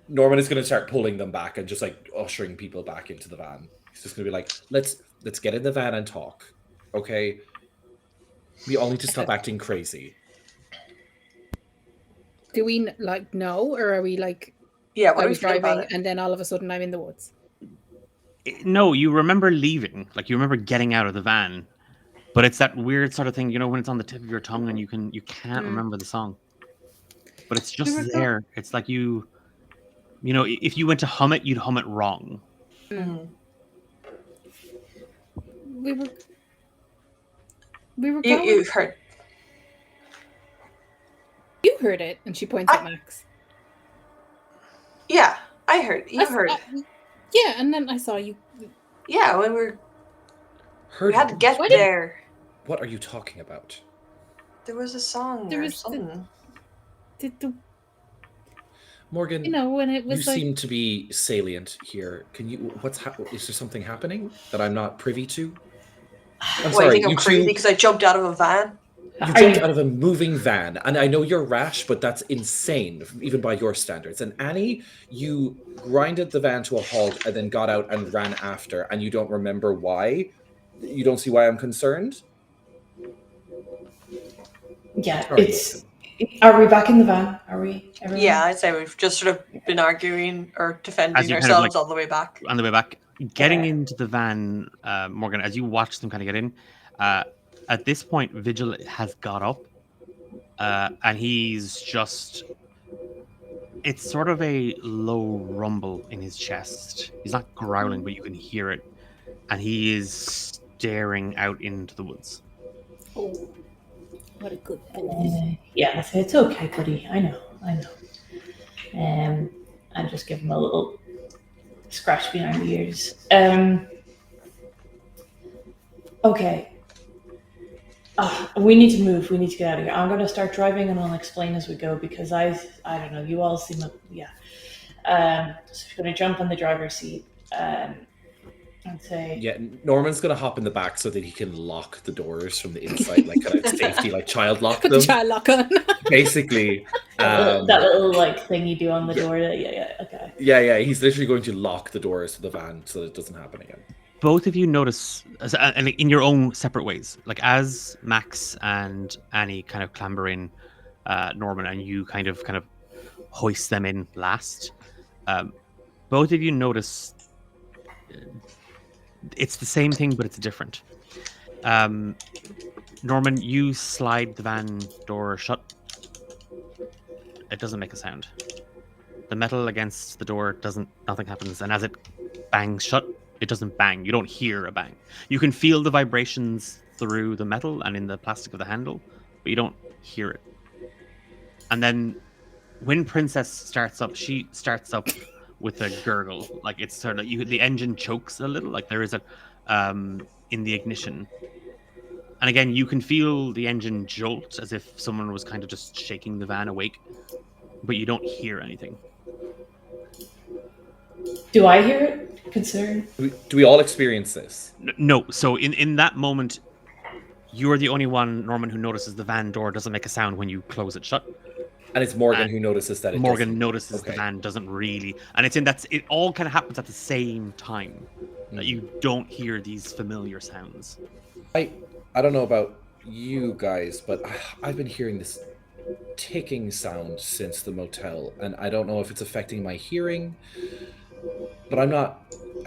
Norman is going to start pulling them back and just like ushering people back into the van. He's just going to be like, let's get in the van and talk. Okay? We all need to stop acting crazy. Do we like know, or are we like? Yeah, what I are was we feeling about driving, it? and then all of a sudden I'm in the woods. No, you remember leaving. Like you remember getting out of the van. But it's that weird sort of thing, you know, when it's on the tip of your tongue and you can't remember the song. But it's just there. It's like you know, if you went to hum it, you'd hum it wrong. Mm-hmm. We were going. You heard. You heard it, and she points at Max. Yeah, I heard. You heard. Yeah, and then I saw you. Yeah, when we had to get there. What are you talking about? There was a song or something. Morgan, you know, when it was you like... seem to be salient here. Can you? Is there something happening that I'm not privy to? I'm sorry. You think I'm crazy because I jumped out of a van? You jumped out of a moving van, and I know you're rash, but that's insane, even by your standards. And Annie, you grinded the van to a halt and then got out and ran after, and you don't remember why? You don't see why I'm concerned? Yeah, Are we back in the van? Are we? Everyone? Yeah, I'd say we've just sort of been arguing or defending ourselves all the way back. On the way back. Getting into the van, Morgan, as you watch them kind of get in, at this point, Vigil has got up, and he's just... It's sort of a low rumble in his chest. He's not growling, but you can hear it. And he is staring out into the woods. Oh. What a good boy. Yeah, I say, it's okay, buddy. I know. And just give him a little scratch behind the ears. Okay. We need to move. We need to get out of here. I'm going to start driving and I'll explain as we go because I don't know. You all seem, yeah. So we're going to jump on the driver's seat and say, Yeah, Norman's gonna hop in the back so that he can lock the doors from the inside, like kind of safety, like child lock Put them. the child lock on. Basically, that little like thing you do on the door. Okay. Yeah. He's literally going to lock the doors to the van so that it doesn't happen again. Both of you notice, and in your own separate ways, like as Max and Annie kind of clamber in, Norman, and you kind of hoist them in last. Both of you notice it's the same thing, but it's different. Norman, you slide the van door shut. It doesn't make a sound. The metal against the door nothing happens, and as it bangs shut, it doesn't bang. You don't hear a bang. You can feel the vibrations through the metal and in the plastic of the handle, but you don't hear it. And then when Princess starts up, she starts up with a gurgle. Like it's sort of the engine chokes a little, like there is a in the ignition. And again, you can feel the engine jolt as if someone was kind of just shaking the van awake, but you don't hear anything. Do I hear it? Concern? Do we all experience this? No. So in that moment, you're the only one, Norman, who notices the van door doesn't make a sound when you close it shut. And it's Morgan who notices that it Morgan doesn't. notices the van doesn't really, and it all kind of happens at the same time. That you don't hear these familiar sounds. I don't know about you guys, but I've been hearing this ticking sound since the motel, and I don't know if it's affecting my hearing, but I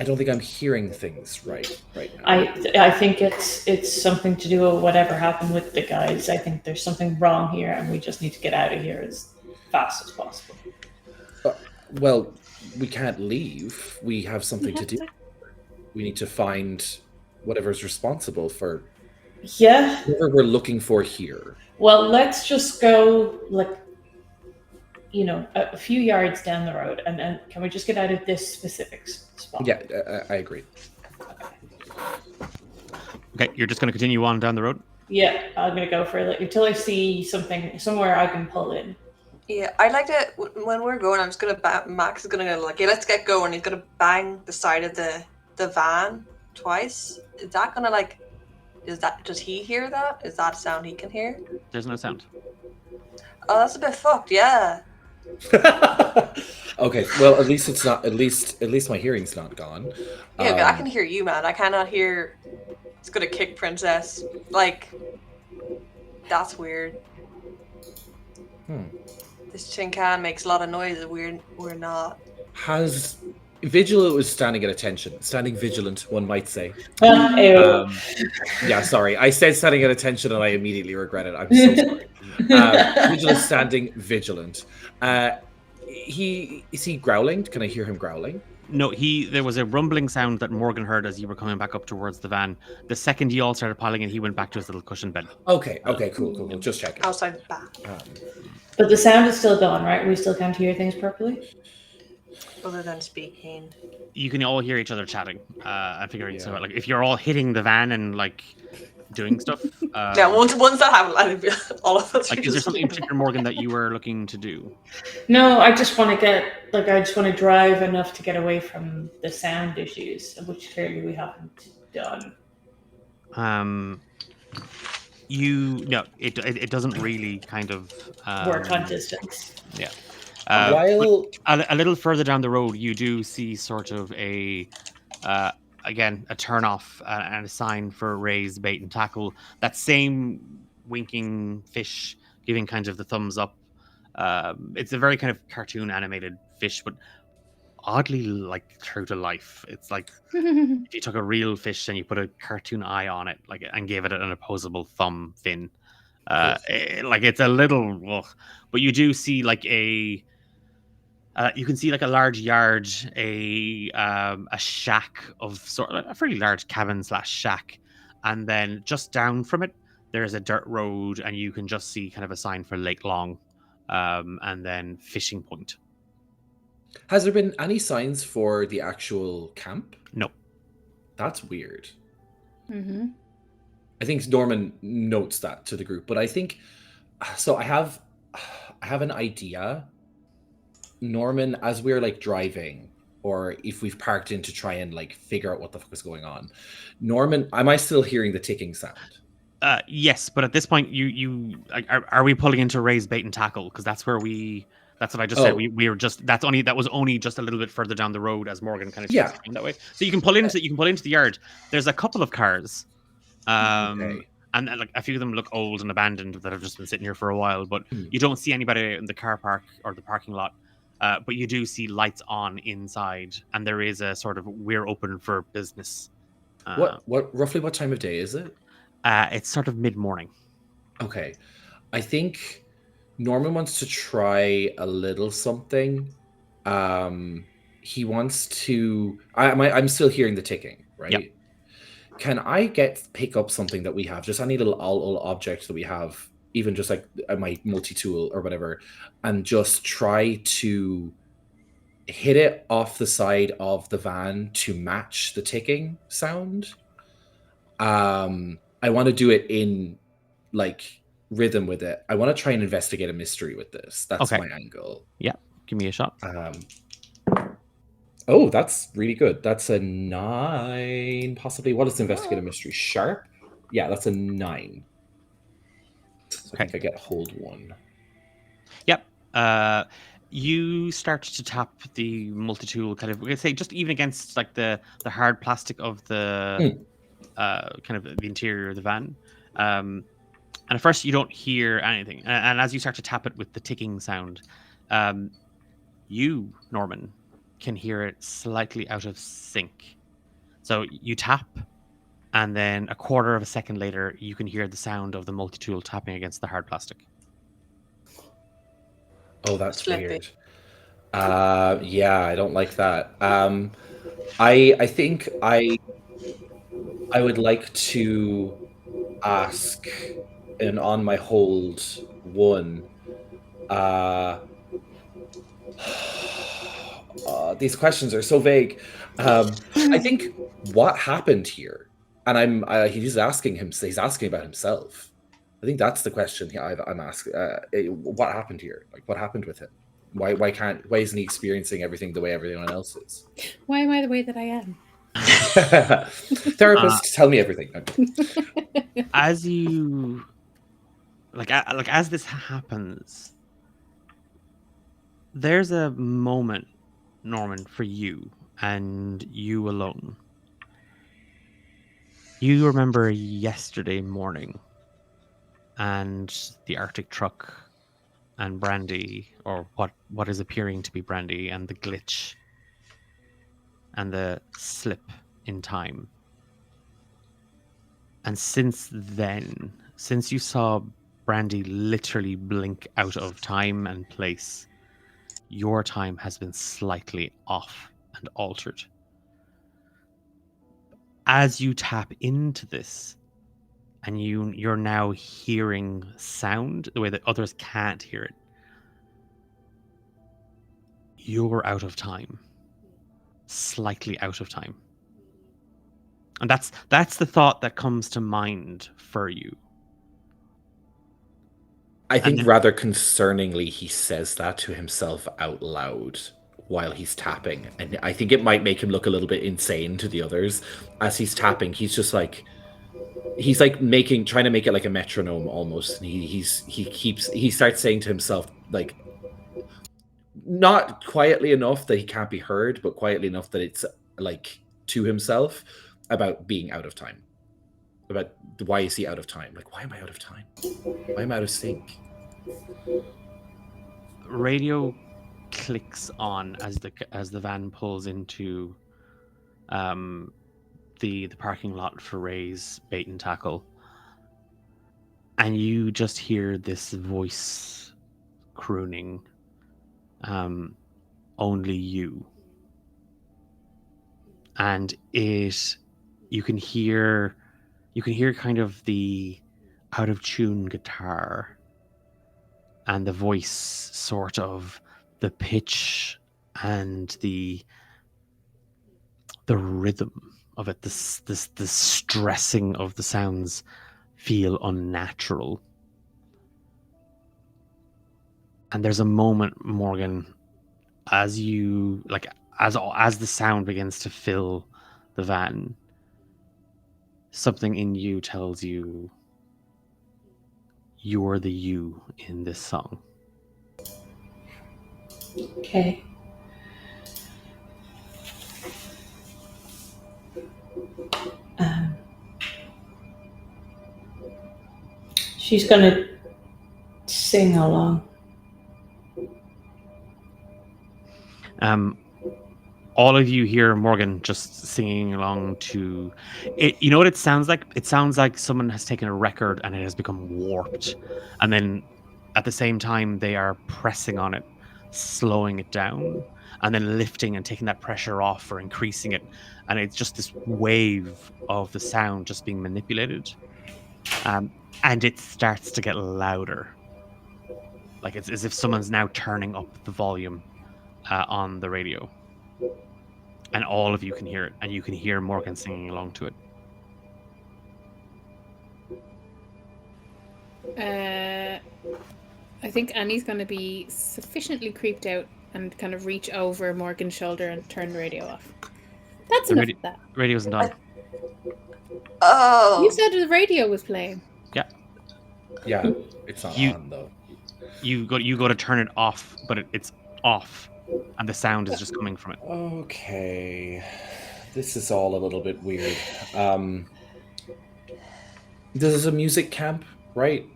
don't think I'm hearing things right now. I think it's something to do with whatever happened with the guys. I think there's something wrong here, and we just need to get out of here as fast as possible. Well, we can't leave. We have something to do. We need to find whatever's responsible for whatever we're looking for here. Well, let's just go a few yards down the road, and can we just get out of this specific spot? Yeah, I agree. Okay, you're just going to continue on down the road? Yeah, I'm going to go for it until I see somewhere I can pull in. Yeah, I'd like to, when we're going, I'm just going to, Max is going to go like, yeah, let's get going. He's going to bang the side of the van twice. Is that going to does he hear that? Is that a sound he can hear? There's no sound. Oh, that's a bit fucked, yeah. Okay, well, at least it's not, at least my hearing's not gone. Yeah, but I can hear you, man. I cannot hear, it's going to kick Princess. Like, that's weird. This tin can makes a lot of noise. We're not. Vigilant was standing at attention. Standing vigilant, one might say. Yeah, sorry. I said standing at attention and I immediately regret it. I'm so sorry. Vigilant standing vigilant. Is he growling? Can I hear him growling? No, there was a rumbling sound that Morgan heard as you were coming back up towards the van. The second you all started piling in, he went back to his little cushion bed. Okay, cool. Just checking. Outside the back. But the sound is still gone, right? We still can't hear things properly? Other than speaking. You can all hear each other chatting and figuring stuff out. Like, if you're all hitting the van and, like, doing stuff. Yeah, once that happens, all of us. Like, is there something in particular, Morgan, that you were looking to do? No, I just want to drive enough to get away from the sound issues, which clearly we haven't done. It doesn't really kind of work on distance. Yeah. A little further down the road, you do see sort of a turn off and a sign for raise bait and tackle. That same winking fish giving kind of the thumbs up. It's a very kind of cartoon animated fish, but oddly like true to life. It's like if you took a real fish and you put a cartoon eye on it, like, and gave it an opposable thumb fin. It's a little, but you do see like you can see like a large yard, a shack of sort of a fairly large cabin / shack, and then just down from it, there is a dirt road, and you can just see kind of a sign for Lake Long, and then Fishing Point. Has there been any signs for the actual camp? No. That's weird. Mm-hmm. I think Norman notes that to the group, but I think so. I have an idea. Norman, as we're like driving, or if we've parked in to try and like figure out what the fuck is going on, Norman, am I still hearing the ticking sound? Yes, but at this point, are we pulling into Ray's bait and tackle? Because that's where that's what I just said. We were just that was only just a little bit further down the road as Morgan kind of chased around that way. So you can pull into the yard. There's a couple of cars, and like a few of them look old and abandoned that have just been sitting here for a while. But you don't see anybody in the car park or the parking lot. But you do see lights on inside, and there is a sort of we're open for business. Roughly what time of day is it? It's sort of mid-morning. Okay. I think Norman wants to try a little something. He wants to... I'm still hearing the ticking, right? Yep. Can I pick up something that we have? Just any little object that we have, even just like my multi-tool or whatever, and just try to hit it off the side of the van to match the ticking sound. I want to do it in like rhythm with it. I want to try and investigate a mystery with this. That's my angle. Yeah, give me a shot. Oh, that's really good. That's a 9, possibly. What is investigate a mystery? Sharp? Yeah, that's a 9. So I think I get hold 1. Yep. You start to tap the multi-tool kind of, we're gonna say, just even against like the hard plastic of the kind of the interior of the van. And at first you don't hear anything. And as you start to tap it with the ticking sound, you, Norman, can hear it slightly out of sync. So you tap, and then a quarter of a second later, you can hear the sound of the multi-tool tapping against the hard plastic. Oh, that's weird. Yeah, I don't like that. I think I would like to ask, and on my hold 1, these questions are so vague. I think what happened here, and he's asking about himself. I think that's the question I'm asking. What happened here? Like, what happened with him? Why isn't he experiencing everything the way everyone else is? Why am I the way that I am? Therapist, tell me everything. As you as this happens, there's a moment, Norman, for you and you alone. You remember yesterday morning and the Arctic truck and Brandy, or what is appearing to be Brandy, and the glitch and the slip in time. And since then, since you saw Brandy literally blink out of time and place, your time has been slightly off and altered. As you tap into this, and you're now hearing sound the way that others can't hear it, you're out of time. Slightly out of time. And that's the thought that comes to mind for you. I think rather concerningly, he says that to himself out loud while he's tapping. And I think it might make him look a little bit insane to the others. As he's tapping, he's just like, he's like trying to make it like a metronome almost. And he starts saying to himself, like, not quietly enough that he can't be heard, but quietly enough that it's like to himself, about being out of time. About why is he out of time? Like, why am I out of time? Why am I out of sync? Radio clicks on as the van pulls into the parking lot for Ray's bait and tackle, and you just hear this voice crooning, "Only you." And you can hear kind of the out of tune guitar, and the voice sort of, the pitch and the rhythm of it, the stressing of the sounds feel unnatural. And there's a moment, Morgan, as you as the sound begins to fill the van, something in you tells you you're the you in this song. Okay. She's gonna sing along. All of you hear Morgan just singing along to it. You know what it sounds like? It sounds like someone has taken a record and it has become warped, and then at the same time they are pressing on it, slowing it down, and then lifting and taking that pressure off or increasing it, and it's just this wave of the sound just being manipulated, and it starts to get louder, like it's as if someone's now turning up the volume on the radio. And all of you can hear it, and you can hear Morgan singing along to it. I think Annie's going to be sufficiently creeped out and kind of reach over Morgan's shoulder and turn the radio off. That's enough of that. Radio isn't on. Oh! You said the radio was playing. Yeah. Yeah, it's not on though. You go to turn it off, but it's off. And the sound is just coming from it. Okay. This is all a little bit weird. This is a music camp, right?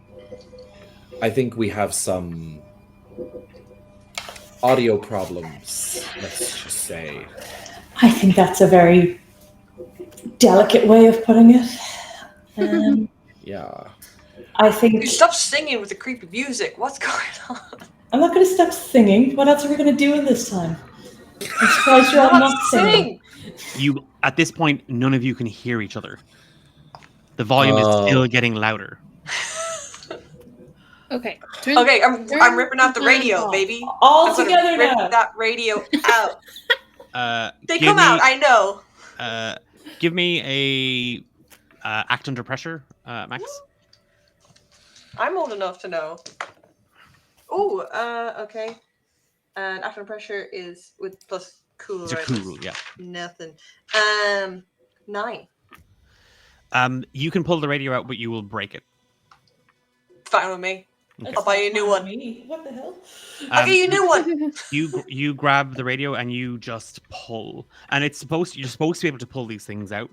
I think we have some audio problems, let's just say. I think that's a very delicate way of putting it. Yeah. I think... You stop singing with the creepy music. What's going on? I'm not going to stop singing. What else are we going to do in this time? I'm surprised you're all not singing. You, at this point, none of you can hear each other. The volume is still getting louder. Okay. Okay, I'm ripping out the radio, baby. All together rip now. that radio out. They come out, I know. Give me a act under pressure, Max. I'm old enough to know. Ooh, okay. And act under pressure is with plus cool, it's right? Cool, yeah. Nothing. 9. You can pull the radio out, but you will break it. Fine with me. Okay. I'll buy you a new one. What the hell? I'll get you a new one. You grab the radio and you just pull, and you're supposed to be able to pull these things out.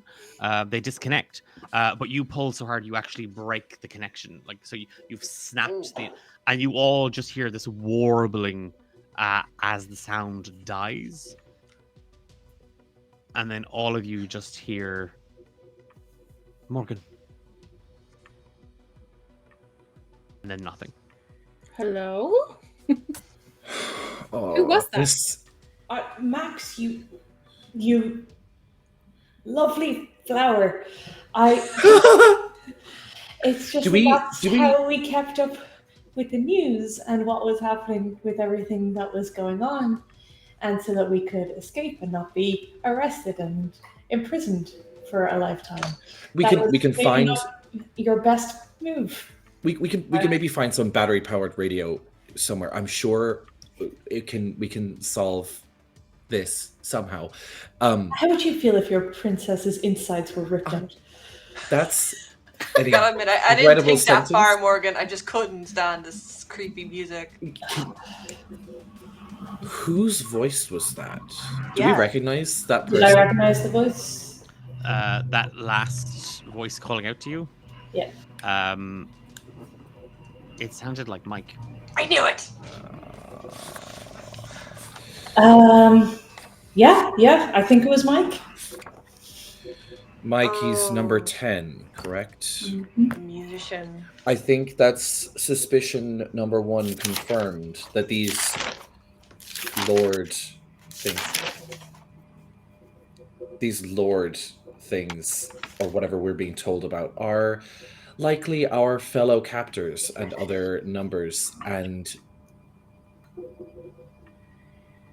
They disconnect, but you pull so hard you actually break the connection. Like so, you've snapped and you all just hear this warbling as the sound dies, and then all of you just hear Morgan. And then nothing. Hello? Oh, who was that? Max, you lovely flower. It's just how we kept up with the news and what was happening with everything that was going on, and so that we could escape and not be arrested and imprisoned for a lifetime. We can find your best move. We can maybe find some battery powered radio somewhere. I'm sure we can solve this somehow. How would you feel if your princess's insides were ripped out? That's I gotta admit, I didn't think that far, Morgan. I just couldn't stand this creepy music. Whose voice was that? Do we recognize that person? Did I recognize the voice? That last voice calling out to you? Yeah. It sounded like Mike. I knew it! Yeah, I think it was Mike. Mike, he's number 10, correct? Mm-hmm. Musician. I think that's suspicion number 1 confirmed, that these Lord things, or whatever we're being told about, are likely our fellow captors and other numbers, and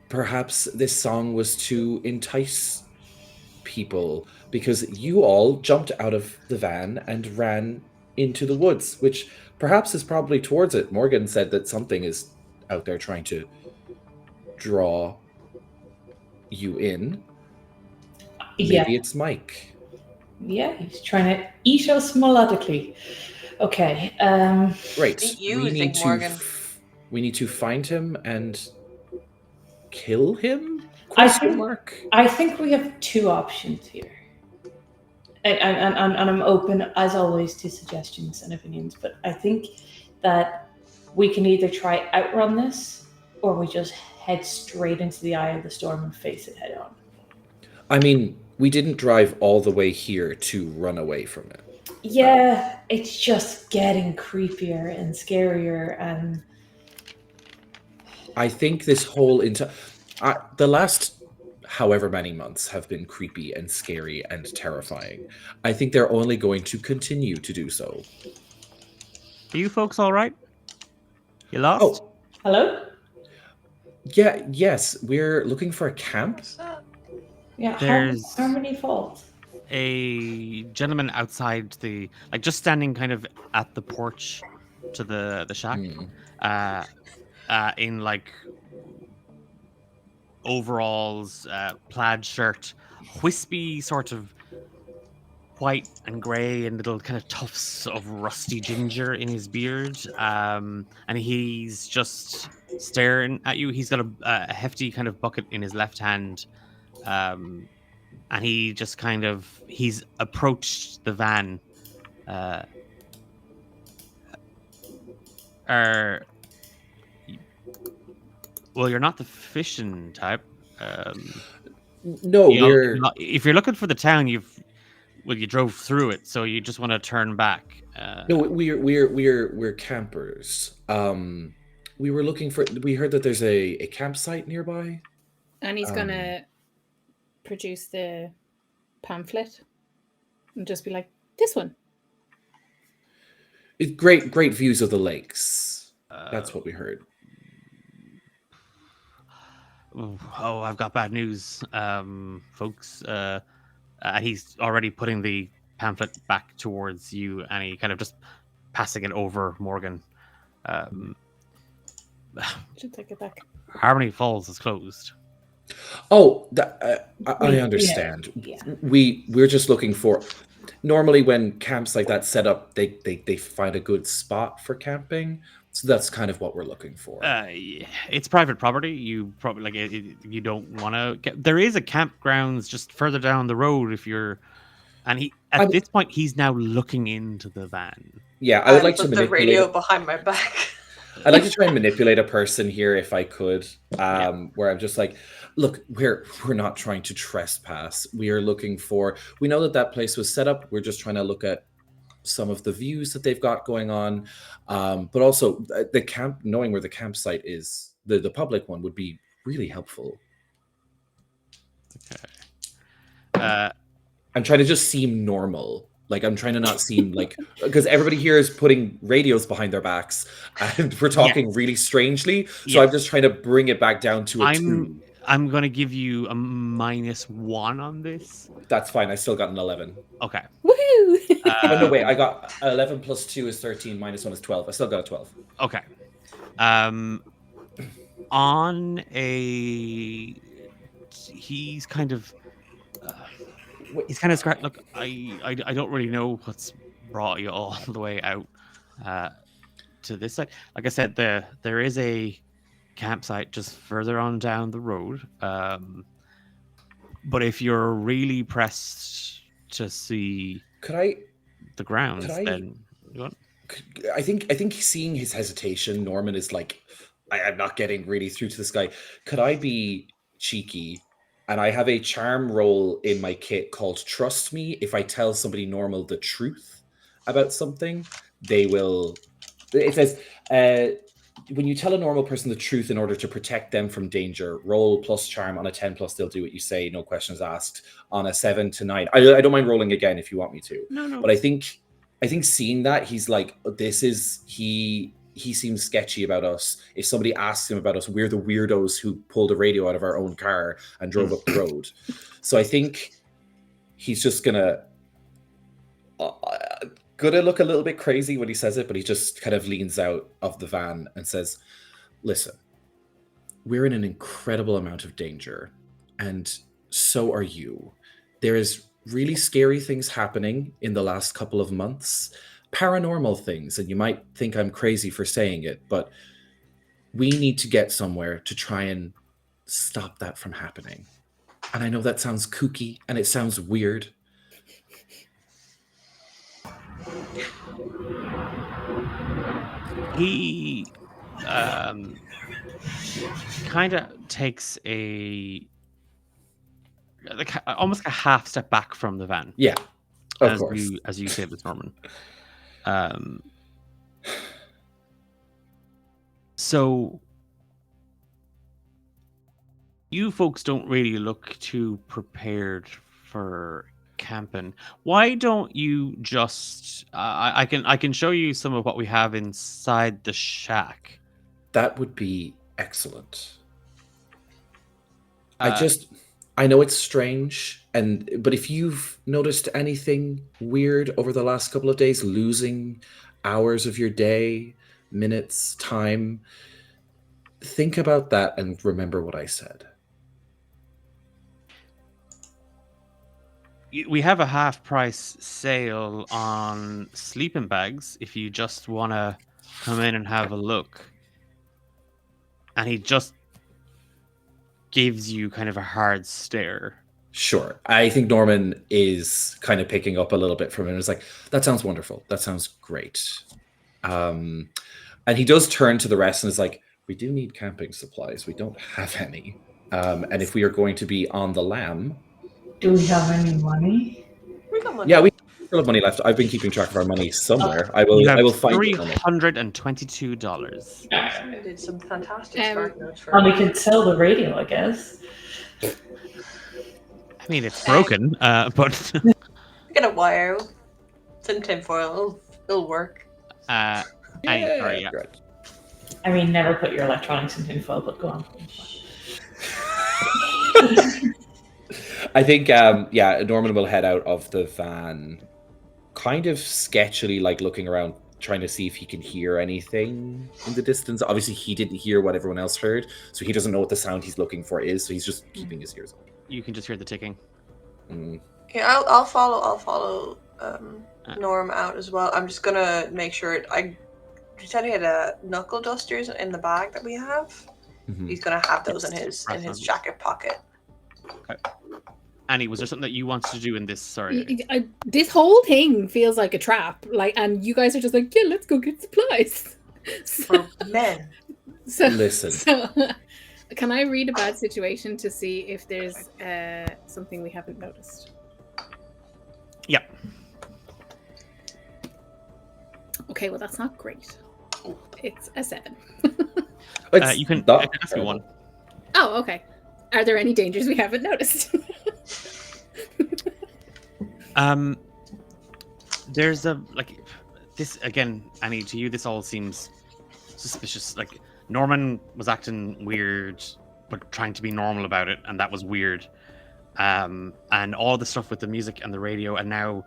perhaps this song was to entice people because you all jumped out of the van and ran into the woods, which perhaps is probably towards it. Morgan said that something is out there trying to draw you in. Maybe it's Mike. Yeah, he's trying to eat us melodically. Okay. Right. You think, Morgan? We need to find him and kill him? I think we have two options here. And I'm open, as always, to suggestions and opinions, but I think that we can either try outrun this, or we just head straight into the eye of the storm and face it head on. I mean, we didn't drive all the way here to run away from it. Yeah, it's just getting creepier and scarier, and I think this whole the last however many months have been creepy and scary and terrifying. I think they're only going to continue to do so. Are you folks all right? You lost? Oh, hello? Yeah, yes, we're looking for a camp. Yeah, There's how many falls? a gentleman outside just standing kind of at the porch to the shack, in like overalls, plaid shirt, wispy sort of white and grey and little kind of tufts of rusty ginger in his beard, and he's just staring at you. He's got a hefty kind of bucket in his left hand, and he just he's approached the van. Well, you're not the fishing type. No, if you're looking for the town, you drove through it, so you just want to turn back. No, we're campers. We were looking for. We heard that there's a campsite nearby. And he's gonna produce the pamphlet and just be like, "This one." It's great views of the lakes. That's what we heard. Oh, I've got bad news, folks. He's already putting the pamphlet back towards you, and he kind of just passing it over Morgan. Should take it back. Harmony Falls is closed. Oh, I understand. Yeah. We're just looking for. Normally, when camps like that set up, they find a good spot for camping. So that's kind of what we're looking for. It's private property. You probably you don't want to get. There is a campgrounds just further down the road if you're. And this point, he's now looking into the van. Yeah, I would like to manipulate the radio behind my back. I'd like to try and manipulate a person here if I could, where I'm just like, look, we're not trying to trespass. We are looking for. We know that place was set up. We're just trying to look at some of the views that they've got going on, but also the camp. Knowing where the campsite is, the public one would be really helpful. Okay. I'm trying to just seem normal. Like, I'm trying to not seem like, because everybody here is putting radios behind their backs and we're talking really strangely. So I'm just trying to bring it back down to a 2. I'm going to give you a -1 on this. That's fine. I still got an 11. Okay. Woohoo! No, wait. I got 11 plus 2 is 13. -1 is 12. I still got a 12. Okay. On a... He's kind of... he's kind of scratched. Look, I don't really know what's brought you all the way out to this side. Like I said, there is a campsite just further on down the road. But if you're really pressed to see the grounds, then I think seeing his hesitation, Norman is like, I'm not getting really through to this guy. Could I be cheeky? And I have a charm roll in my kit called Trust Me. If I tell somebody normal the truth about something, they will... It says, when you tell a normal person the truth in order to protect them from danger, roll plus charm. On a 10+, they'll do what you say, no questions asked. On a 7 to 9. I don't mind rolling again if you want me to. No. But I think I think seeing that, he's like, this is he seems sketchy about us. If somebody asks him about us, we're the weirdos who pulled a radio out of our own car and drove up the road. So I think he's just gonna look a little bit crazy when he says it, but he just kind of leans out of the van and says, listen, we're in an incredible amount of danger, and so are you. There is really scary things happening in the last couple of months, paranormal things, and you might think I'm crazy for saying it, but we need to get somewhere to try and stop that from happening. And I know that sounds kooky and it sounds weird. He kind of takes almost a half step back from the van. Yeah, of course. As you say this, Norman. So you folks don't really look too prepared for camping. Why don't you just? I can show you some of what we have inside the shack. That would be excellent. I know it's strange, but if you've noticed anything weird over the last couple of days, losing hours of your day, minutes, time, think about that and remember what I said. We have a half-price sale on sleeping bags if you just want to come in and have a look. And he just gives you kind of a hard stare. Sure. I think Norman is kind of picking up a little bit from him. It's like, that sounds wonderful. That sounds great. And he does turn to the rest and is like, we do need camping supplies. We don't have any. And if we are going to be on the lam... Do we have any money? We got money. Yeah, we still have money left. I've been keeping track of our money somewhere. I will find it. $322. I did some fantastic smart notes for and we could sell the radio, I guess. I mean, it's broken, but... Get a wire. It's in tinfoil. It'll work. I mean, never put your electronics in tinfoil, but go on. I think, Norman will head out of the van, kind of sketchily, like looking around, trying to see if he can hear anything in the distance. Obviously, he didn't hear what everyone else heard, so he doesn't know what the sound he's looking for is, so he's just keeping his ears open. You can just hear the ticking. Yeah, I'll follow Norm out as well. I'm just gonna make sure you said he had knuckle dusters in the bag that we have. Mm-hmm. He's gonna have those in his jacket pocket. Okay. Annie, was there something that you wanted to do in this? Sorry, this whole thing feels like a trap. And you guys are just like, yeah, let's go get supplies. For men. Listen. So, can I read a bad situation to see if there's something we haven't noticed? Yep. Okay, well that's not great. It's a 7. You can ask me one. Oh, okay. Are there any dangers we haven't noticed? There's this again, Annie, to you this all seems suspicious. Like, Norman was acting weird but trying to be normal about it, and that was weird. And all the stuff with the music and the radio, and now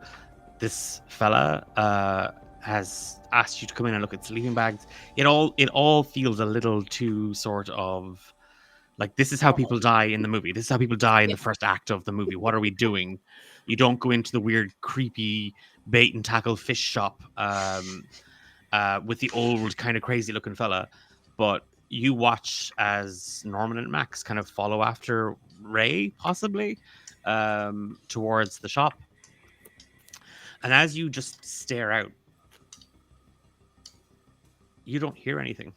this fella has asked you to come in and look at sleeping bags. It all feels a little too sort of like, this is how people die in the movie. This is how people die in the first act of the movie. What are we doing? You don't go into the weird, creepy bait and tackle fish shop with the old, kind of crazy looking fella. But you watch as Norman and Max kind of follow after Ray, possibly, towards the shop. And as you just stare out, you don't hear anything.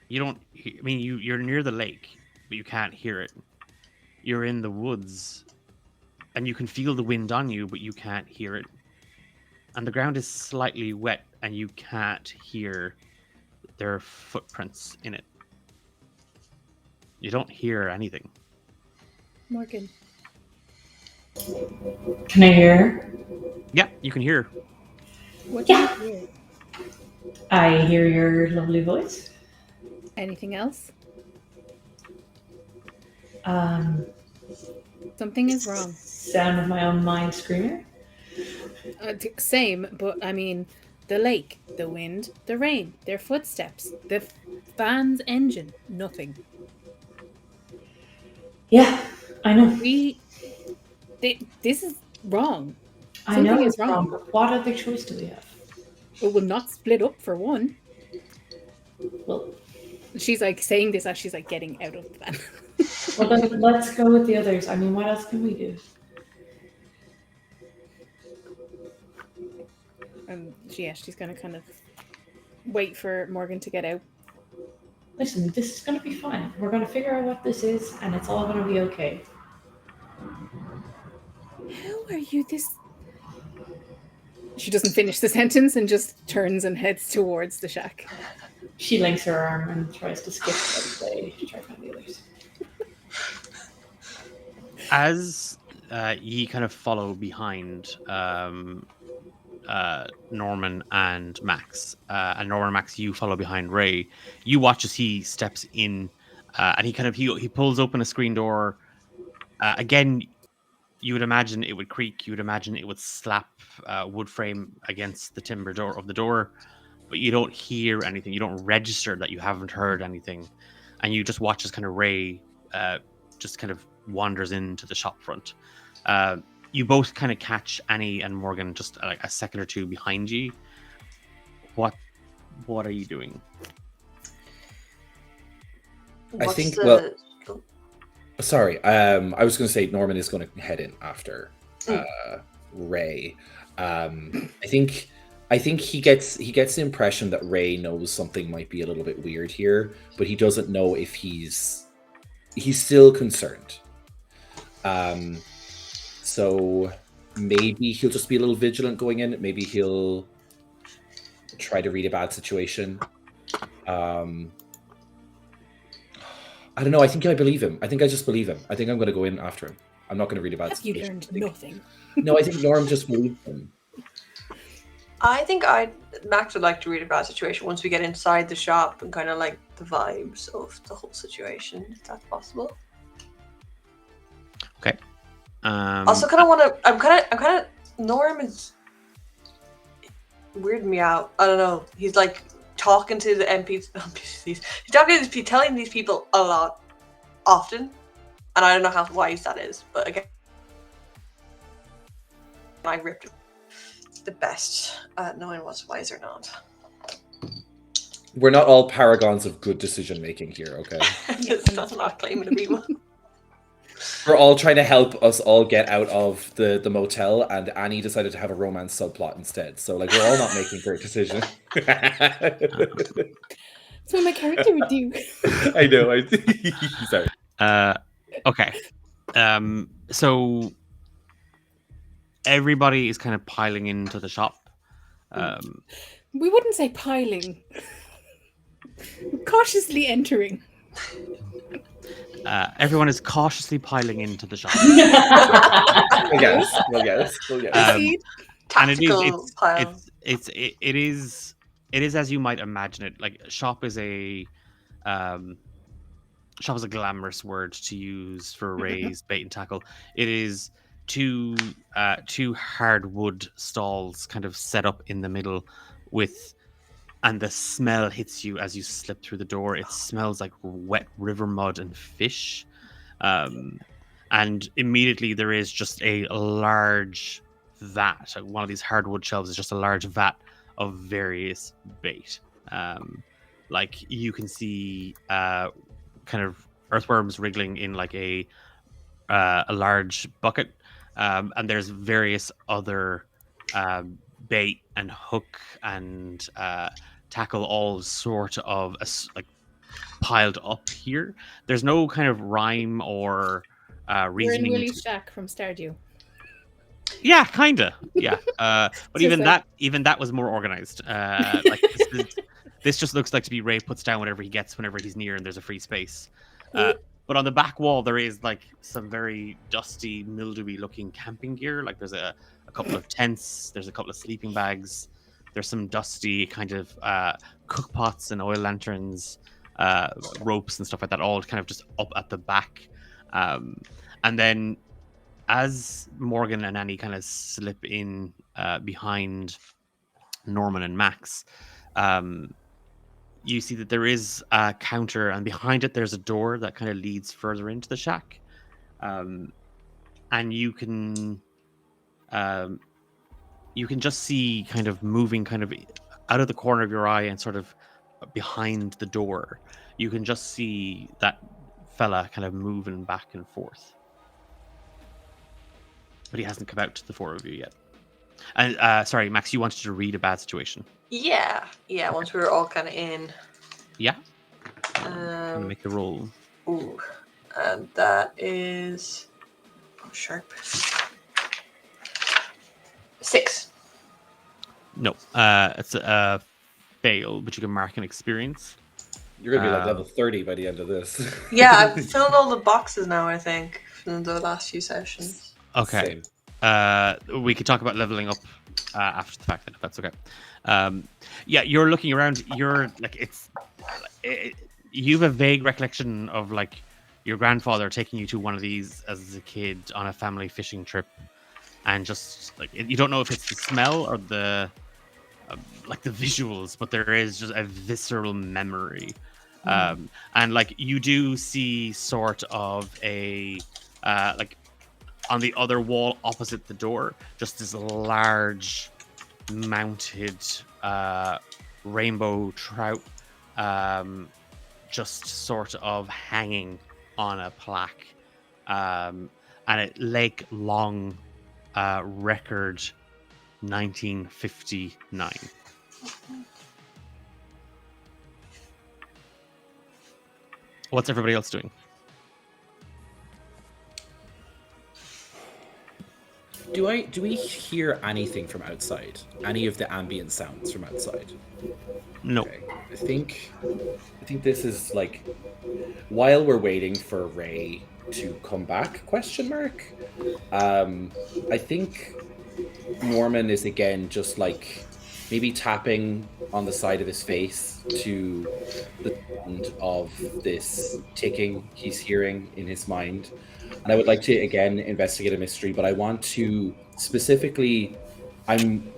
You're near the lake, but you can't hear it. You're in the woods, and you can feel the wind on you, but you can't hear it. And the ground is slightly wet, and you can't hear their footprints in it. You don't hear anything. Morgan. Can I hear? Yeah, you can hear. What do you hear? I hear your lovely voice. Anything else? Something is wrong. Sound of my own mind screaming. Same, but I mean, the lake, the wind, the rain, their footsteps, the fan's engine, nothing. Yeah, I know. This is wrong. I know it's wrong, but what other choice do we have? It will not split up for one. Well, she's like saying this as she's like getting out of the van. Well, then let's go with the others. I mean, what else can we do? She's going to kind of wait for Morgan to get out. Listen, this is going to be fine. We're going to figure out what this is, and it's all going to be okay. How are you this... She doesn't finish the sentence and just turns and heads towards the shack. She links her arm and tries to skip away to try to find the others. As ye kind of follow behind Norman and Max, and Norman and Max, you follow behind Ray. You watch as he steps in, and he pulls open a screen door. Again, you would imagine it would creak. You would imagine it would slap wood frame against the timber door of the door, but you don't hear anything. You don't register that you haven't heard anything, and you just watch as kind of Ray just kind of wanders into the shop front. You both kind of catch Annie and Morgan just like a second or two behind you. What are you doing? I think sorry, I was going to say Norman is going to head in after Ray. I think he gets the impression that Ray knows something might be a little bit weird here, but he doesn't know if he's still concerned. So maybe he'll just be a little vigilant going in. Maybe he'll try to read a bad situation. I don't know. I think I believe him. I think I just believe him. I think I'm going to go in after him. I'm not going to read a bad situation. You learned nothing. No, I think Norm just believes him. I think Max would like to read a bad situation once we get inside the shop and kind of like the vibes of the whole situation, if that's possible. Okay. Also, kind of want to. I'm kind of. Norm is weirding me out. I don't know. He's like talking to the NPCs. He's talking to these people, telling these people a lot, often, and I don't know how wise that is. But again, I ripped the best at knowing what's wise or not. We're not all paragons of good decision making here, okay? I'm not claiming to be one. We're all trying to help us all get out of the motel, and Annie decided to have a romance subplot instead. So, like, we're all not making great decisions. That's what my character would do. I know. Sorry. Okay. So everybody is kind of piling into the shop. We wouldn't say piling. Cautiously entering. Everyone is cautiously piling into the shop. Yes. And it is as you might imagine it. Like shop is a glamorous word to use for Ray's bait and tackle. It is two hardwood stalls kind of set up in the middle and the smell hits you as you slip through the door. It smells like wet river mud and fish. And immediately there is just a large vat. One of these hardwood shelves is just a large vat of various bait. Like you can see kind of earthworms wriggling in like a large bucket. And there's various other bait and hook and tackle all sort of like piled up here. There's no kind of rhyme or reasoning. We're in Willie's shack from Stardew. Yeah, kinda. Yeah, but even that was more organized. Like this just looks like to be Ray puts down whatever he gets whenever he's near, and there's a free space. But But on the back wall, there is like some very dusty, mildewy looking camping gear. Like there's a couple of tents, there's a couple of sleeping bags, there's some dusty kind of cook pots and oil lanterns, ropes and stuff like that, all kind of just up at the back. And then as Morgan and Annie kind of slip in behind Norman and Max, you see that there is a counter, and behind it there's a door that kind of leads further into the shack. And you can just see kind of moving kind of out of the corner of your eye and sort of behind the door. You can just see that fella kind of moving back and forth. But he hasn't come out to the four of you yet. And sorry, Max, you wanted to read a bad situation. Yeah. Once we were all kind of in. Yeah. I'm gonna make the roll. Ooh, and that is sharp. 6. No, it's a fail, but you can mark an experience. You're gonna be like level 30 by the end of this. Yeah, I've filled all the boxes now, I think, from the last few sessions. Okay. We could talk about leveling up after the fact, then, if that's okay. Yeah, you're looking around. You're like you have a vague recollection of like your grandfather taking you to one of these as a kid on a family fishing trip, and just like you don't know if it's the smell or the like the visuals, but there is just a visceral memory. And like you do see sort of a like on the other wall opposite the door, just this large mounted rainbow trout, just sort of hanging on a plaque, and it Lake Long, record 1959. What's everybody else doing? Do we hear anything from outside? Any of the ambient sounds from outside? No. Okay. I think this is like while we're waiting for Ray to come back, question mark. I think Norman is again just like maybe tapping on the side of his face to the sound of this ticking he's hearing in his mind. And I would like to, again, investigate a mystery, but I want to specifically, I'm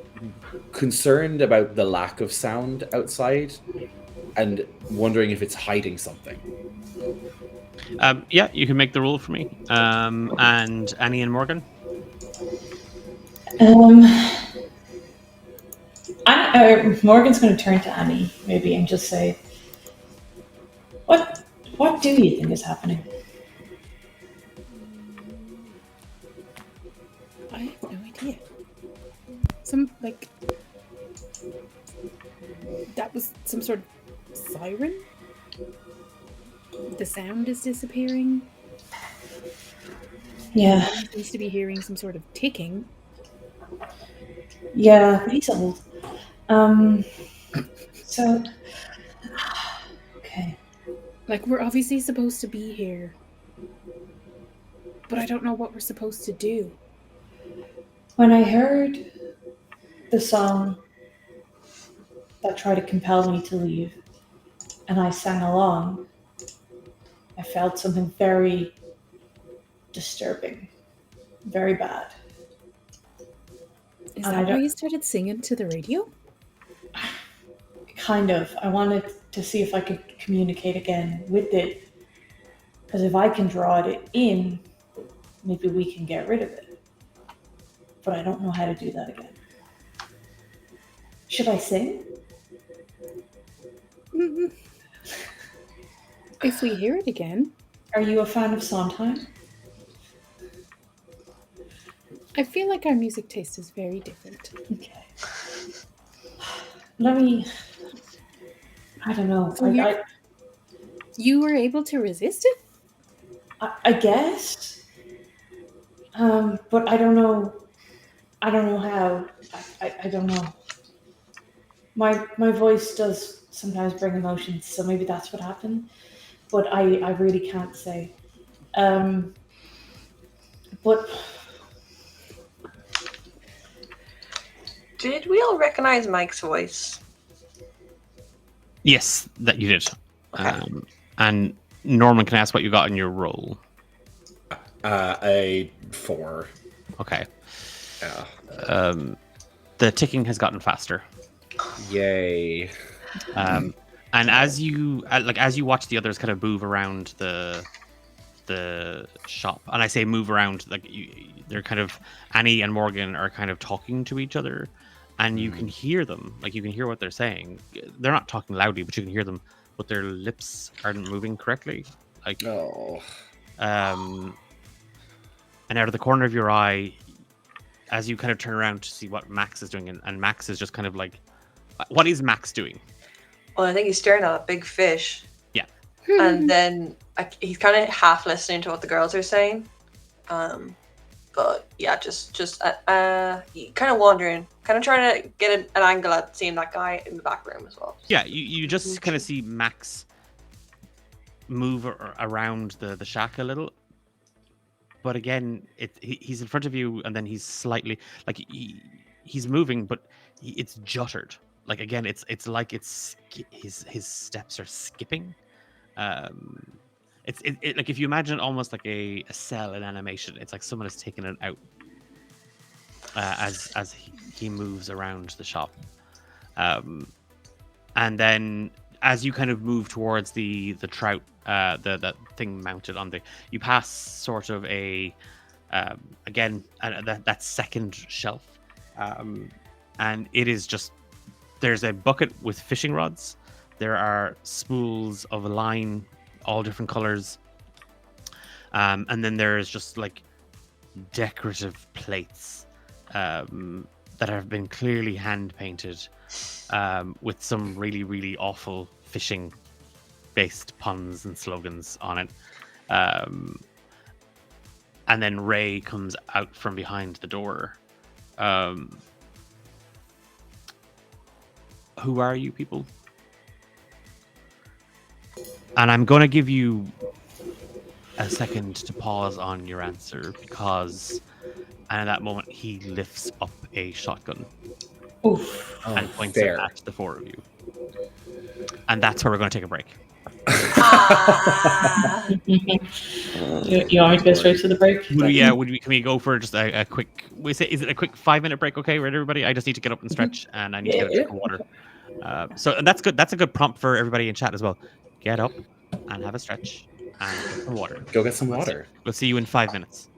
concerned about the lack of sound outside and wondering if it's hiding something. Yeah, you can make the roll for me. And Annie and Morgan? Morgan's going to turn to Annie, maybe, and just say, What do you think is happening? I have no idea. Some, like... That was some sort of siren? The sound is disappearing. Yeah. He seems to be hearing some sort of ticking. Yeah, but he's old. So... Okay. Like, we're obviously supposed to be here. But I don't know what we're supposed to do. When I heard the song that tried to compel me to leave, and I sang along, I felt something very disturbing, very bad. Is that why you started singing to the radio? Kind of. I wanted to see if I could communicate again with it, because if I can draw it in, maybe we can get rid of it. But I don't know how to do that again. Should I sing? If we hear it again. Are you a fan of Sondheim? I feel like our music taste is very different. Okay. I don't know. So you were able to resist it? I guess. But I don't know. I don't know how. I don't know. My voice does sometimes bring emotions, so maybe that's what happened. But I really can't say. But Did we all recognize Mike's voice? Yes, that you did. Okay. And Norman, can I ask what you got in your roll? A 4. Okay. Yeah. The ticking has gotten faster. Yay. And as you watch the others kind of move around the shop, and I say move around, like they're kind of, Annie and Morgan are kind of talking to each other, and you can hear them, like you can hear what they're saying. They're not talking loudly, but you can hear them, but their lips aren't moving correctly. Like, and out of the corner of your eye, as you kind of turn around to see what Max is doing, and Max is just kind of like, what is Max doing? Well, I think he's staring at a big fish. Yeah. And then he's kind of half listening to what the girls are saying. But yeah, just kind of wandering, kind of trying to get an angle at seeing that guy in the back room as well. Yeah, you just kind of see Max move around the shack a little. But again, he's in front of you, and then he's slightly, like, he's moving, but it's juttered. Like, again, it's like his steps are skipping. It's like, if you imagine almost like a cell in animation, it's like someone has taken it out as he moves around the shop. And then as you kind of move towards the trout, that thing mounted on you pass sort of a that second shelf, and it is just, there's a bucket with fishing rods. There are spools of line, all different colors, and then there's just like decorative plates that have been clearly hand painted, with some really, really awful fishing based puns and slogans on it. And then Ray comes out from behind the door. Who are you people? And I'm going to give you a second to pause on your answer, because at that moment he lifts up a shotgun and points it at the four of you. And that's where we're going to take a break. You want me to go straight to the break? Can we go for just a quick? Is it a quick 5-minute break? Okay, right, everybody. I just need to get up and stretch, and I need to get a drink of water. So that's good. That's a good prompt for everybody in chat as well. Get up and have a stretch and get some water. Go get some water. We'll see you in 5 minutes.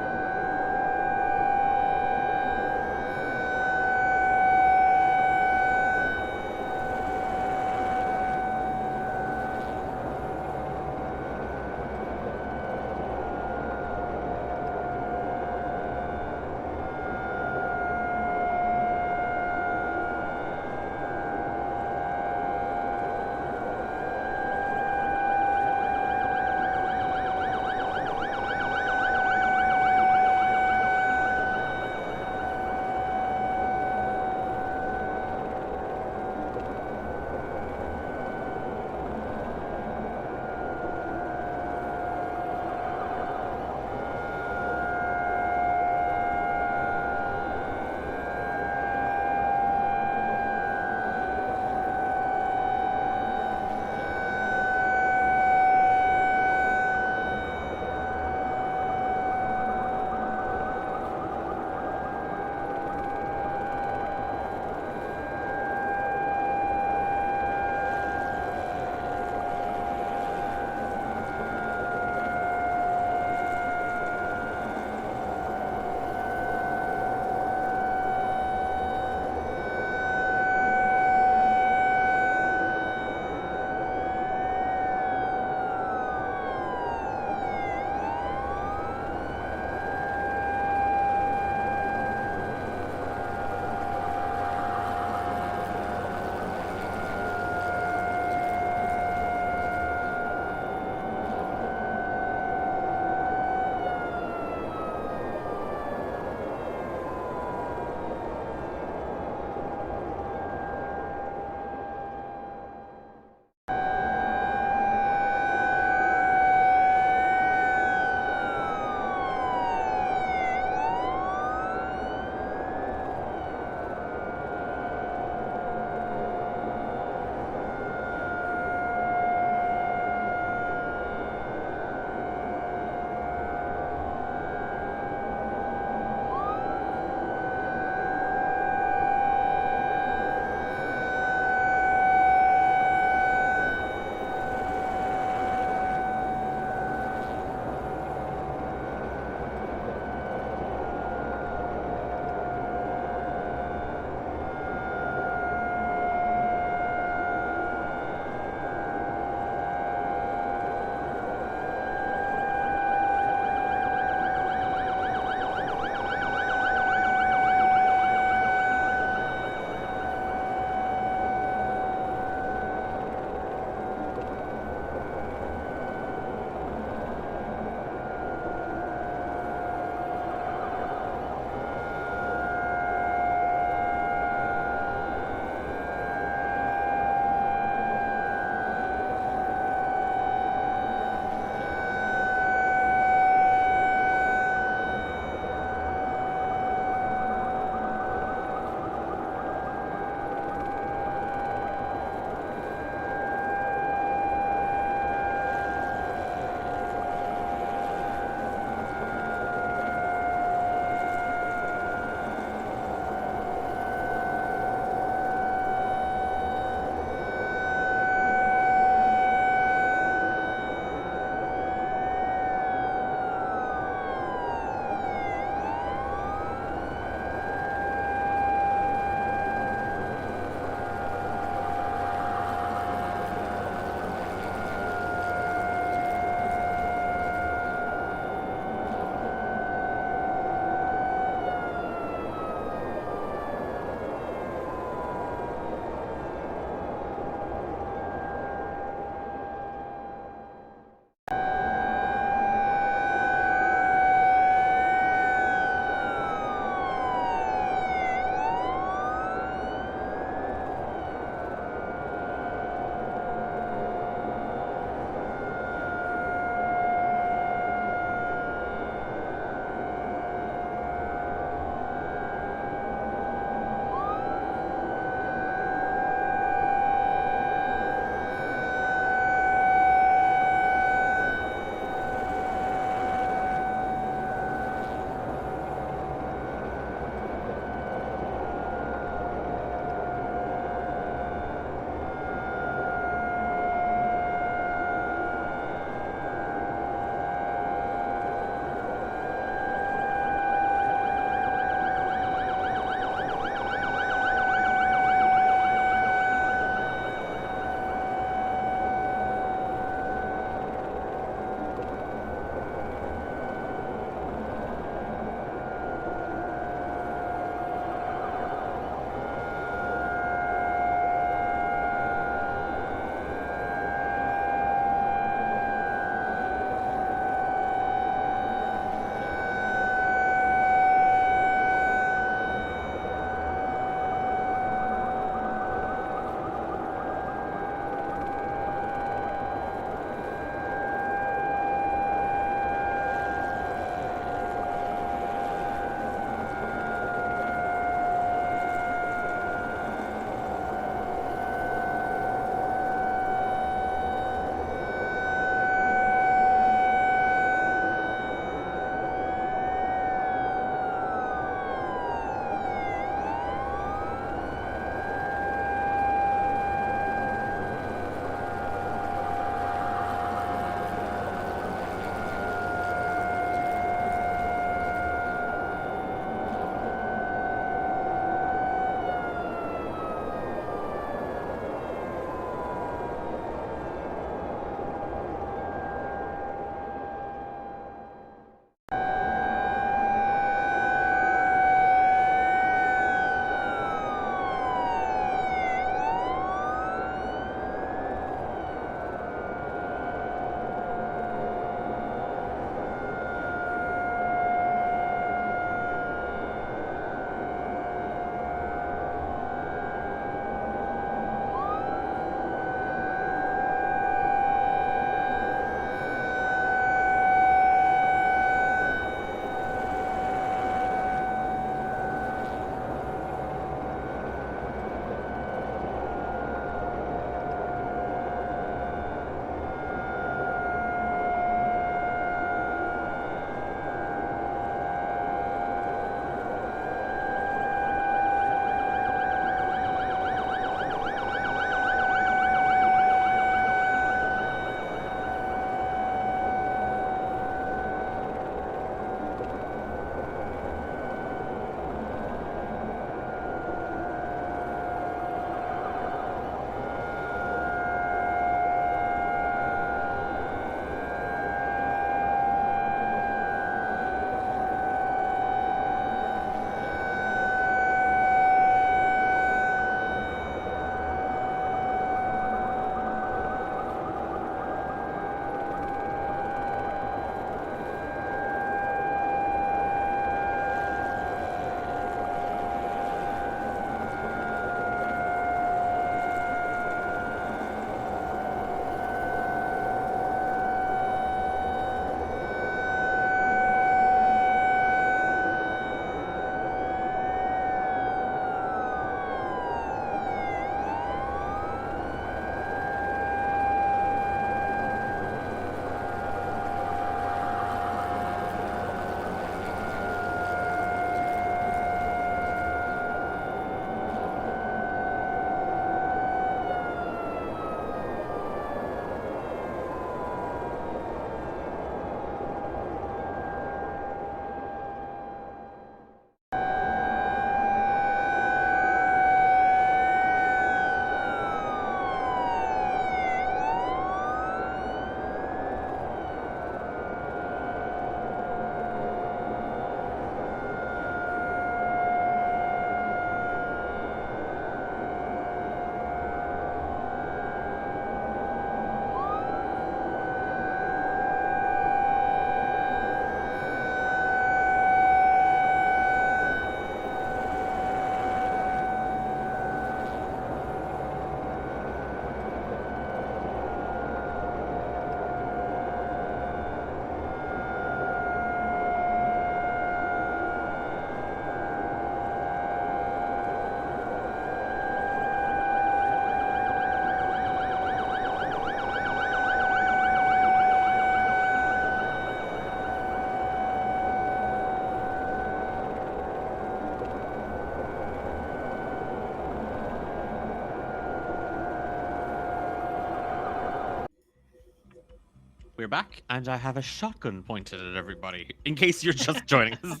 we're back, and I have a shotgun pointed at everybody, in case you're just joining us.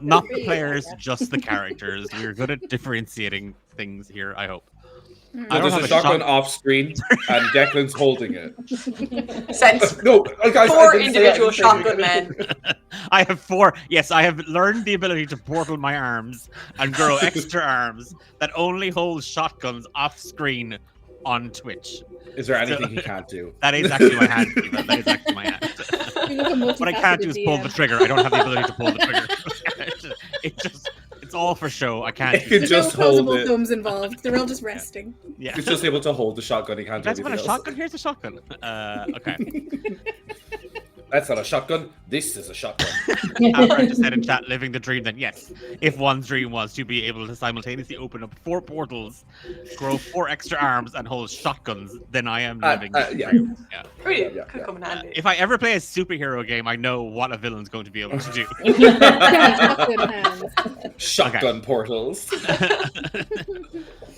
Not the players, just the characters. We're good at differentiating things here, I hope. So there's a shotgun off screen, and Declan's holding it. Sense. No, guys, 4 individual shotgun men. I have 4. Yes, I have learned the ability to portal my arms and grow extra arms that only hold shotguns off screen on Twitch. Is there anything he can't do? That is actually my hand. That is actually my hand. What I can't do is pull the trigger. I don't have the ability to pull the trigger. It's all for show. I can't. There's no opposable thumbs involved. They're all just resting. Yeah. He's just able to hold the shotgun. He can't do That's anything what a else. shotgun. Here's a shotgun. Okay. That's not a shotgun. This is a shotgun. After I just said in chat, living the dream, then yes. If one's dream was to be able to simultaneously open up 4 portals, grow 4 extra arms, and hold shotguns, then I am living the dream. Yeah. Brilliant. Could come in handy. If I ever play a superhero game, I know what a villain's going to be able to do. Shotgun portals.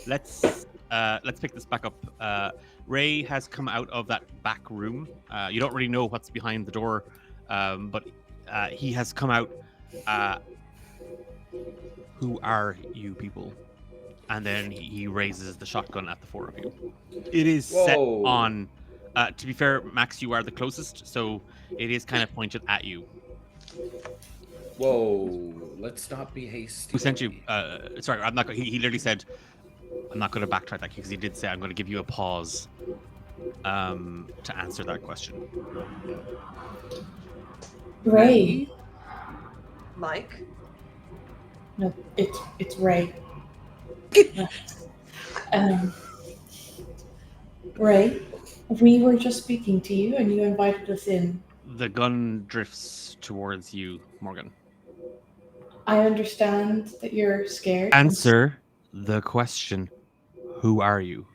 Let's pick this back up. Ray has come out of that back room. You don't really know what's behind the door, but he has come out. Who are you people? And then he raises the shotgun at the 4 of you. It is set on. To be fair, Max, you are the closest, so it is kind of pointed at you. Whoa! Let's not be hasty. Who sent you? Sorry, I'm not. He literally said, "I'm not going to backtrack that because he did say I'm going to give you a pause to answer that question." Ray. Mike. No, it's Ray. Ray, we were just speaking to you, and you invited us in. The gun drifts towards you, Morgan. I understand that you're scared. Answer the question. Who are you?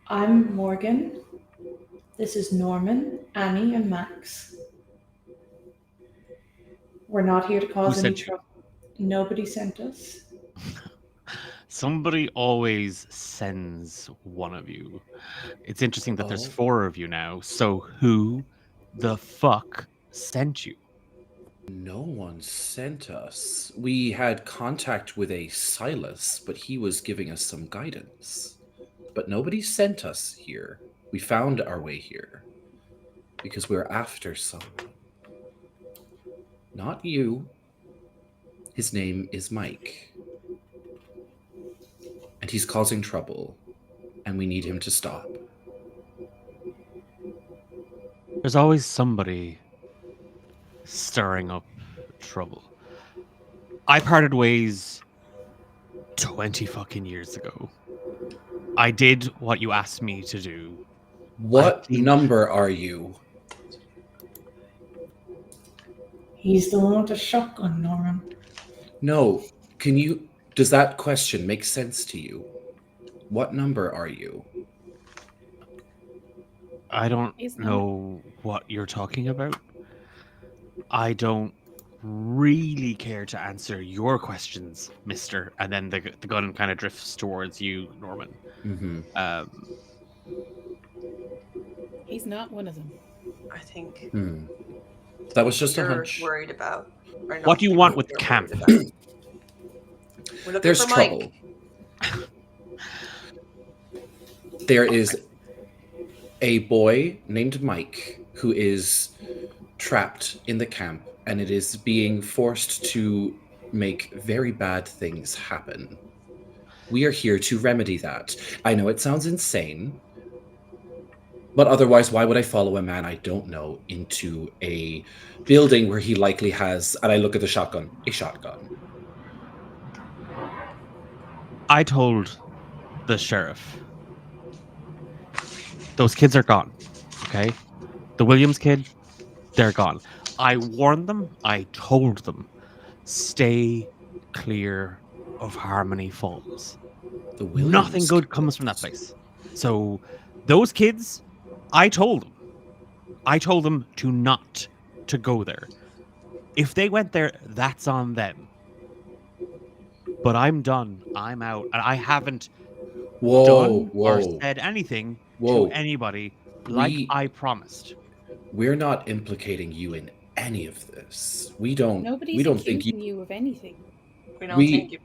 I'm Morgan. This is Norman, Annie, and Max. We're not here to cause any trouble. Nobody sent us. Somebody always sends one of you. It's interesting that there's 4 of you now. So who the fuck sent you? No one sent us. We had contact with a Silas, but he was giving us some guidance. But nobody sent us here. We found our way here because we're after someone. Not you. His name is Mike. And he's causing trouble, and we need him to stop. There's always somebody stirring up trouble. I parted ways 20 fucking years ago. I did what you asked me to do. What number are you? He's the one with the shotgun, Norman. No, does that question make sense to you? What number are you? I don't know what you're talking about. I don't really care to answer your questions, mister. And then the gun kind of drifts towards you, Norman. Mm-hmm. He's not one of them. I think. That was just a you're hunch. worried about. What do you want with the camp? There's trouble. There is a boy named Mike who is trapped in the camp, and it is being forced to make very bad things happen. We are here to remedy that. I know it sounds insane, but otherwise, why would I follow a man I don't know into a building where he likely has, and I look at the shotgun, a shotgun? I told the sheriff, those kids are gone, okay? The Williams kid, they're gone. I warned them, I told them, stay clear of Harmony Falls. Nothing good comes from that place. So, those kids, I told them to not to go there. If they went there, that's on them. But I'm done. I'm out. And I haven't done or said anything to anybody like I promised. we're not implicating you in any of this. We don't Nobody's think accusing you of anything. We don't think you.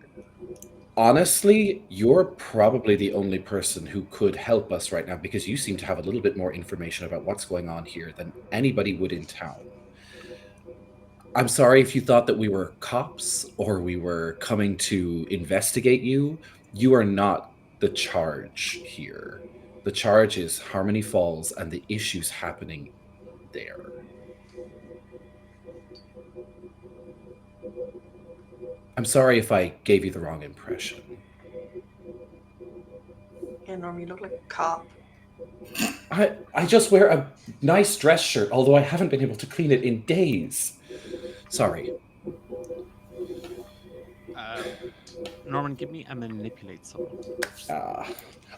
Honestly, you're probably the only person who could help us right now because you seem to have a little bit more information about what's going on here than anybody would in town. I'm sorry if you thought that we were cops or we were coming to investigate you. You are not the charge here. The charge is Harmony Falls and the issues happening there. I'm sorry if I gave you the wrong impression. Yeah, Norm, you look like a cop. I just wear a nice dress shirt, although I haven't been able to clean it in days. Sorry. Norman, give me a manipulate someone.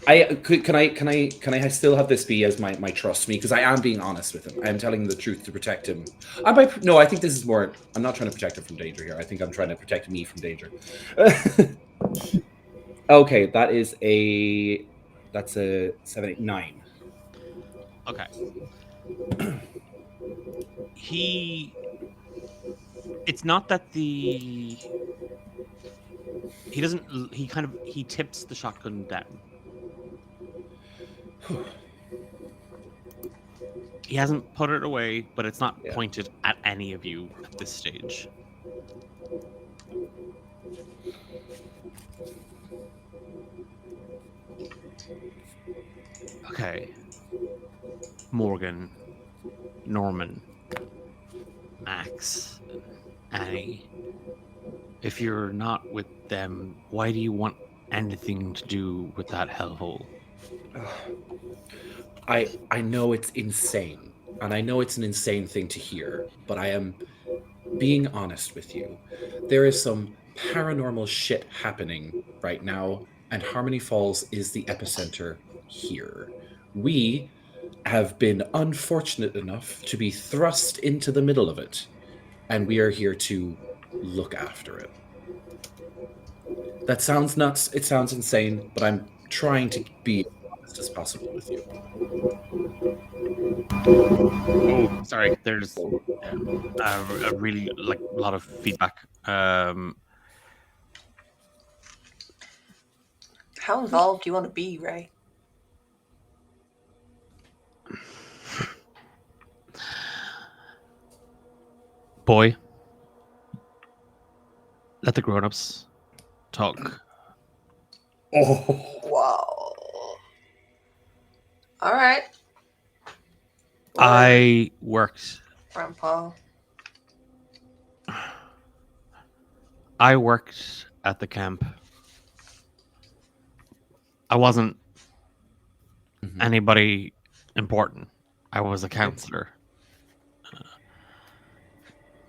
Can I still have this be as my trust me? Because I am being honest with him. I am telling him the truth to protect him. No, I think this is more. I'm not trying to protect him from danger here. I think I'm trying to protect me from danger. Okay, that's a 7, 8, 9. Okay. It's not that he tips the shotgun down. He hasn't put it away, but it's not pointed at any of you at this stage. Okay. Morgan, Norman, Max, Annie. If you're not with them, why do you want anything to do with that hellhole? I know it's insane, and I know it's an insane thing to hear, but I am being honest with you. There is some paranormal shit happening right now, and Harmony Falls is the epicenter here. We have been unfortunate enough to be thrust into the middle of it, and we are here to look after it. That sounds nuts, it sounds insane, but I'm trying to be as honest as possible with you. Oh, sorry. There's a really lot of feedback. How involved do you want to be, Ray? Boy, let the grown-ups talk. Oh, wow. All right. I worked. Grandpa. I worked at the camp. I wasn't anybody important. I was a counselor.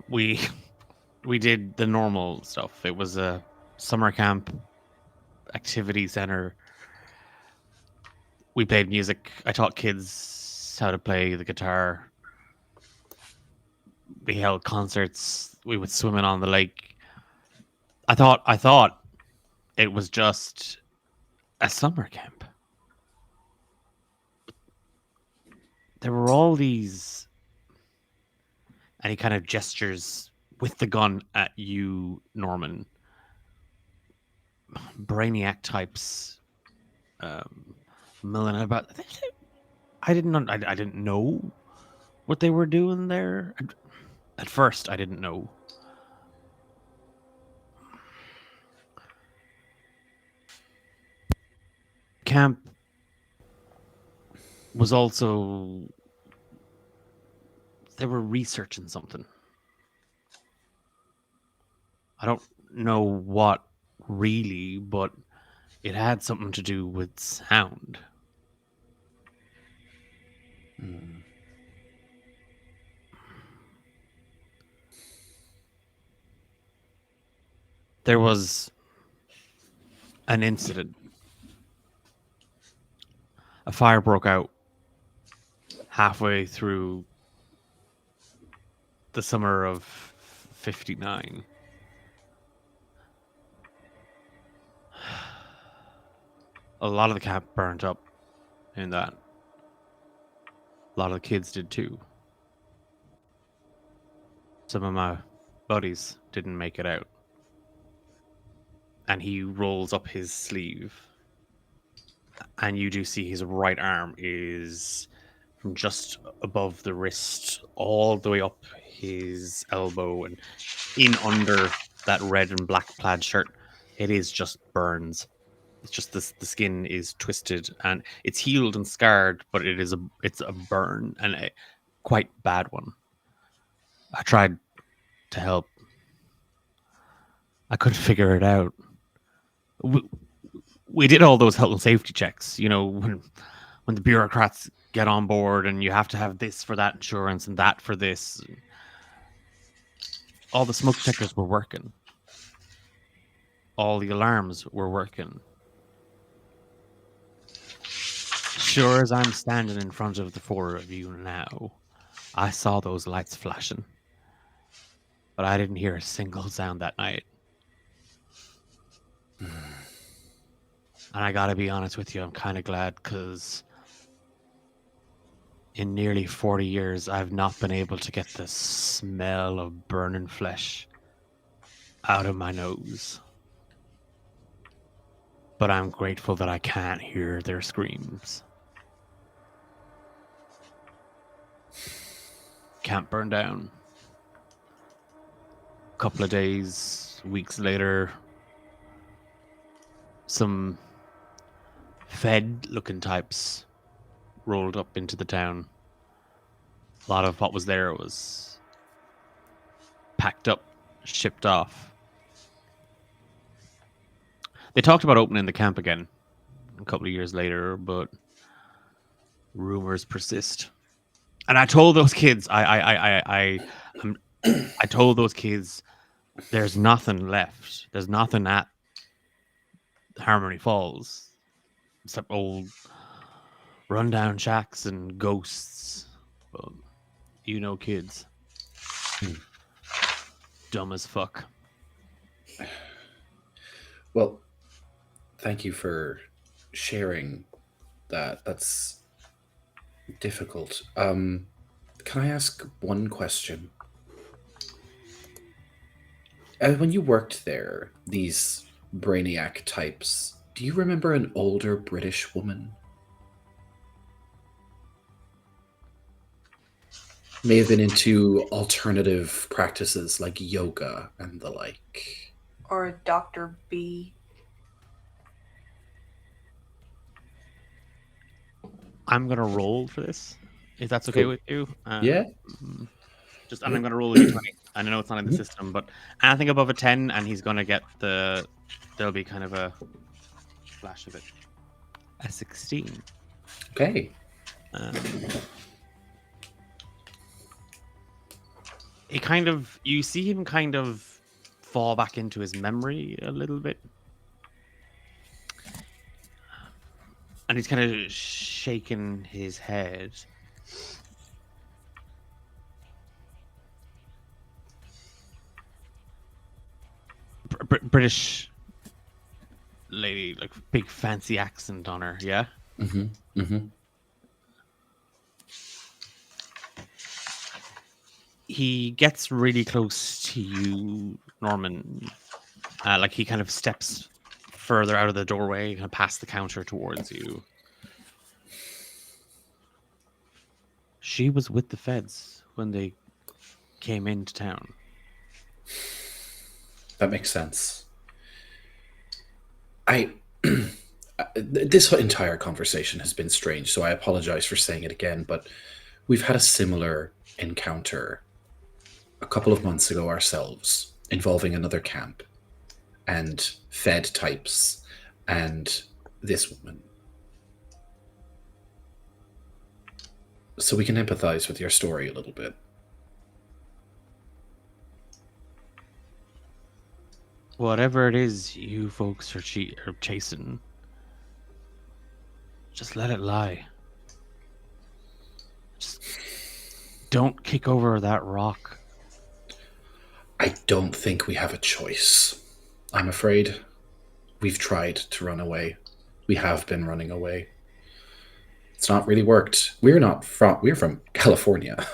We did the normal stuff. It was a summer camp activity center. We played music. I taught kids how to play the guitar. We held concerts. We would swim in on the lake. I thought it was just a summer camp. There were all these, and he kind of gestures with the gun at you, Norman. Brainiac types, milling about. I didn't know what they were doing there. At first, I didn't know. Camp was also, they were researching something. I don't know what really, but it had something to do with sound. There was an incident. A fire broke out halfway through the summer of 59. A lot of the camp burned up in that. A lot of the kids did too. some of my buddies didn't make it out. And he rolls up his sleeve. And you do see his right arm is from just above the wrist all the way up his elbow and in under that red and black plaid shirt. It is just burns. It's just the skin is twisted and it's healed and scarred, but it's a burn and a quite bad one. I tried to help. I couldn't figure it out. We did all those health and safety checks, you know, when the bureaucrats get on board and you have to have this for that insurance and that for this. All the smoke detectors were working. All the alarms were working. Sure as I'm standing in front of the four of you now, I saw those lights flashing. But I didn't hear a single sound that night. And I gotta be honest with you, I'm kind of glad, because in nearly 40 years, I've not been able to get the smell of burning flesh out of my nose. But I'm grateful that I can't hear their screams. Camp burned down. A couple of days, weeks later, some Fed-looking types rolled up into the town. A lot of what was there was packed up, shipped off. They talked about opening the camp again a couple of years later, but rumors persist. And I told those kids, I told those kids, there's nothing left. There's nothing at Harmony Falls except old rundown shacks and ghosts. Well, you know, kids. Dumb as fuck. Well, thank you for sharing that. That's difficult. Can I ask one question? When you worked there, these brainiac types, do you remember an older British woman? May have been into alternative practices like yoga and the like. Or Dr. B. I'm gonna roll for this, if that's okay with you. Yeah. And I'm gonna roll a d20. I know it's not in the system, but anything above a 10, and he's gonna get there'll be kind of a flash of it. A 16. Okay. You see him kind of fall back into his memory a little bit. And he's kind of shaking his head. British lady, like big fancy accent on her, yeah? Mm-hmm. Mm-hmm. He gets really close to you, Norman. Like he kind of steps further out of the doorway, kind of past the counter towards you. She was with the feds when they came into town. That makes sense. This entire conversation has been strange, so I apologize for saying it again, but we've had a similar encounter a couple of months ago ourselves, involving another camp and Fed types and this woman. So we can empathize with your story a little bit. Whatever it is you folks are chasing, just let it lie. Just don't kick over that rock. I don't think we have a choice. I'm afraid we've tried to run away. We have been running away. It's not really worked. We're from California.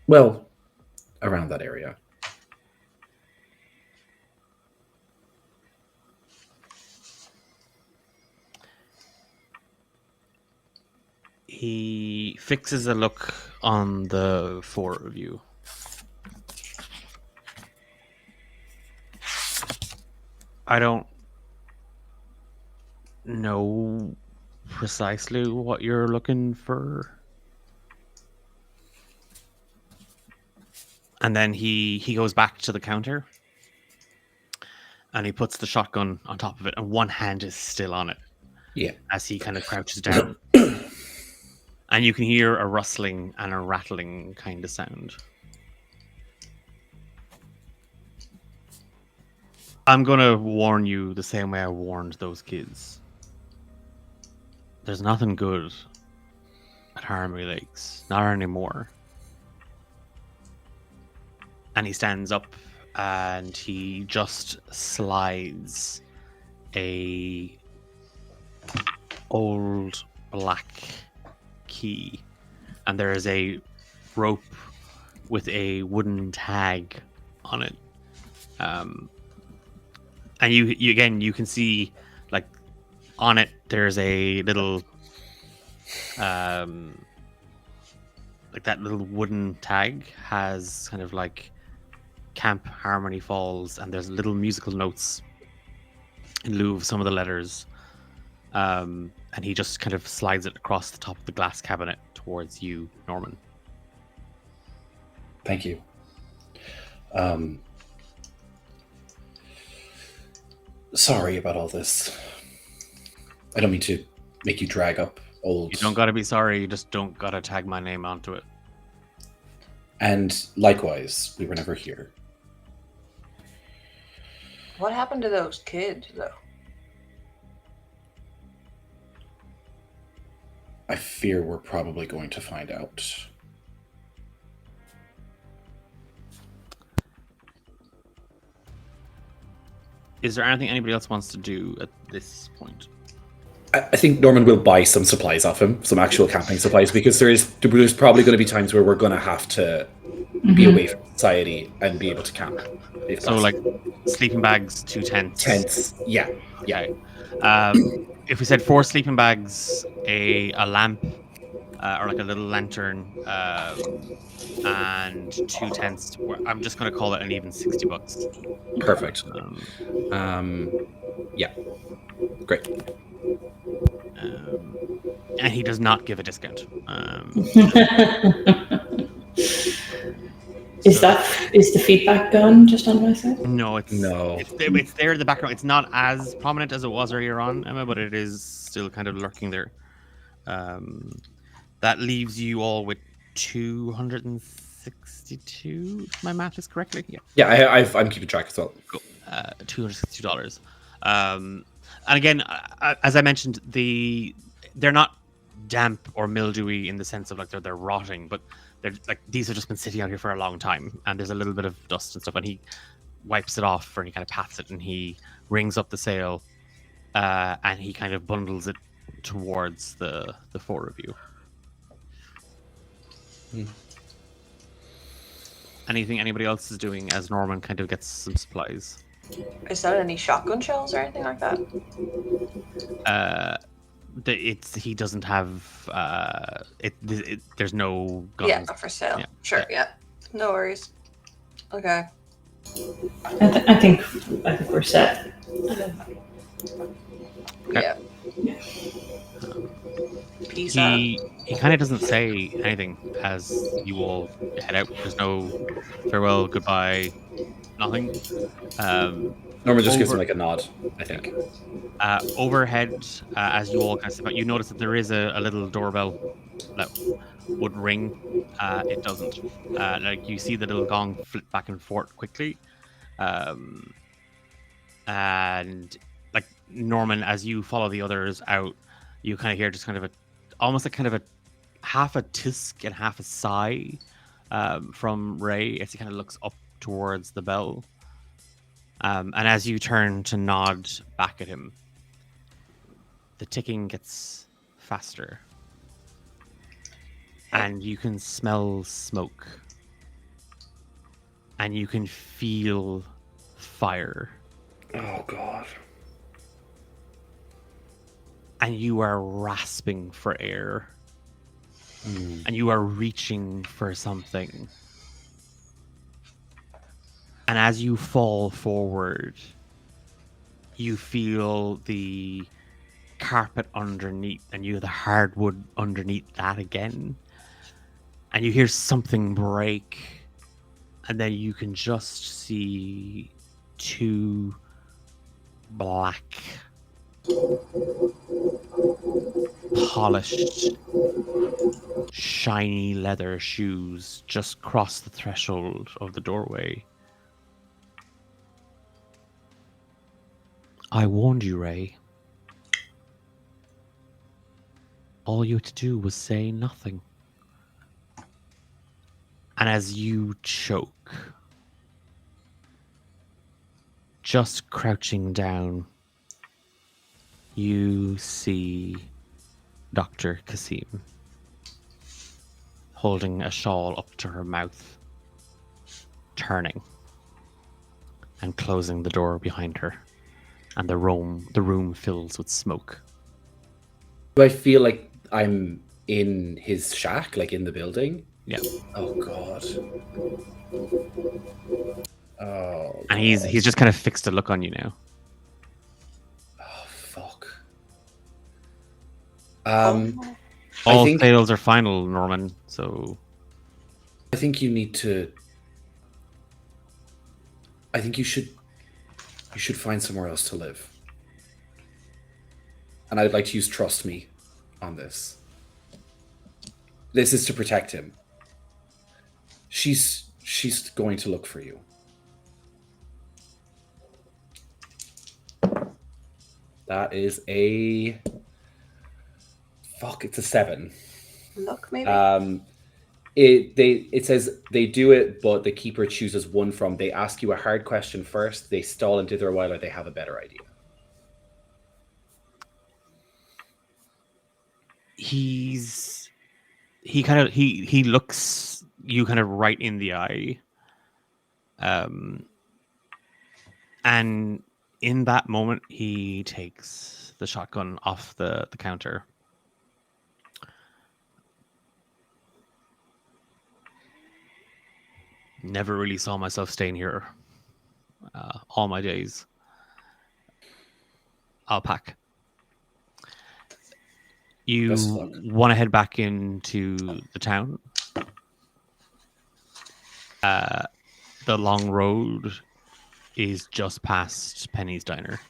Well, around that area. He fixes a look on the four of you. I don't know precisely what you're looking for. And then he goes back to the counter and he puts the shotgun on top of it, and one hand is still on it. Yeah. As he kind of crouches down. And you can hear a rustling and a rattling kind of sound. I'm going to warn you the same way I warned those kids. There's nothing good at Harmony Lakes. Not anymore. And he stands up and he just slides a old black key. And there is a rope with a wooden tag on it. And you again, you can see, like, on it, there's a little, like that little wooden tag has kind of like Camp Harmony Falls, and there's little musical notes in lieu of some of the letters. And he just kind of slides it across the top of the glass cabinet towards you, Norman. Thank you. Sorry about all this. I don't mean to make you drag up old... You don't gotta be sorry, you just don't gotta tag my name onto it. And likewise, we were never here. What happened to those kids, though? I fear we're probably going to find out. Is there anything anybody else wants to do at this point? I think Norman will buy some supplies off him, some actual camping supplies, because there's probably going to be times where we're going to have to be away from society and be able to camp. So, like, sleeping bags, 2 tents. Tents, yeah. Okay. If we said 4 sleeping bags, a lamp, or like a little lantern, and 2 tents, I'm just going to call it an even $60. Perfect. Yeah. Great. And he does not give a discount. Is the feedback gone just on my side? No, it's there in the background. It's not as prominent as it was earlier on, Emma, but it is still kind of lurking there. That leaves you all with 262, if my math is correctly. Yeah, I'm keeping track as well. Cool. $262. And again, as I mentioned, they're not damp or mildewy in the sense of like they're rotting, but they're like, these have just been sitting out here for a long time, and there's a little bit of dust and stuff, and he wipes it off and he kind of pats it and he rings up the sail, and he kind of bundles it towards the 4 of you. Anything anybody else is doing as Norman kind of gets some supplies? Is that any shotgun shells or anything like that? He doesn't have there's no guns. Yeah, not for sale. Yeah. Sure, yeah. No worries. Okay. I think we're set. Yeah. Peace out. He kind of doesn't say anything as you all head out. There's no farewell, goodbye, nothing. Norman just gives him like a nod, I think. Overhead, as you all kind of step out, you notice that there is a little doorbell that would ring. It doesn't. Like, you see the little gong flip back and forth quickly. And like Norman, as you follow the others out, you kind of hear just kind of almost a half a tisk and half a sigh from Ray as he kind of looks up towards the bell. And as you turn to nod back at him, the ticking gets faster. And you can smell smoke. and you can feel fire. Oh God. And you are rasping for air. And you are reaching for something. And as you fall forward, you feel the carpet underneath, and you the hardwood underneath that again. And you hear something break, and then you can just see two black, polished, shiny leather shoes just cross the threshold of the doorway. I warned you, Ray. All you had to do was say nothing. And as you choke, just crouching down, you see Dr. Kasim holding a shawl up to her mouth, turning and closing the door behind her, and the room fills with smoke. Do I feel like I'm in his shack, like in the building? Yeah. Oh God. Oh. And he's just kind of fixed a look on you now. Oh fuck. All fails are final, Norman. So I think you need to. I think you should find somewhere else to live. And I'd like to use trust me on this. This is to protect him. She's going to look for you. That is a it's a 7. Look, maybe. It says they do it, but the keeper chooses one from. They ask you a hard question first. They stall into their while, or they have a better idea. he looks you kind of right in the eye, and in that moment he takes the shotgun off the counter. Never really saw myself staying here all my days. I'll pack. You want to head back into the town? The long road is just past Penny's Diner.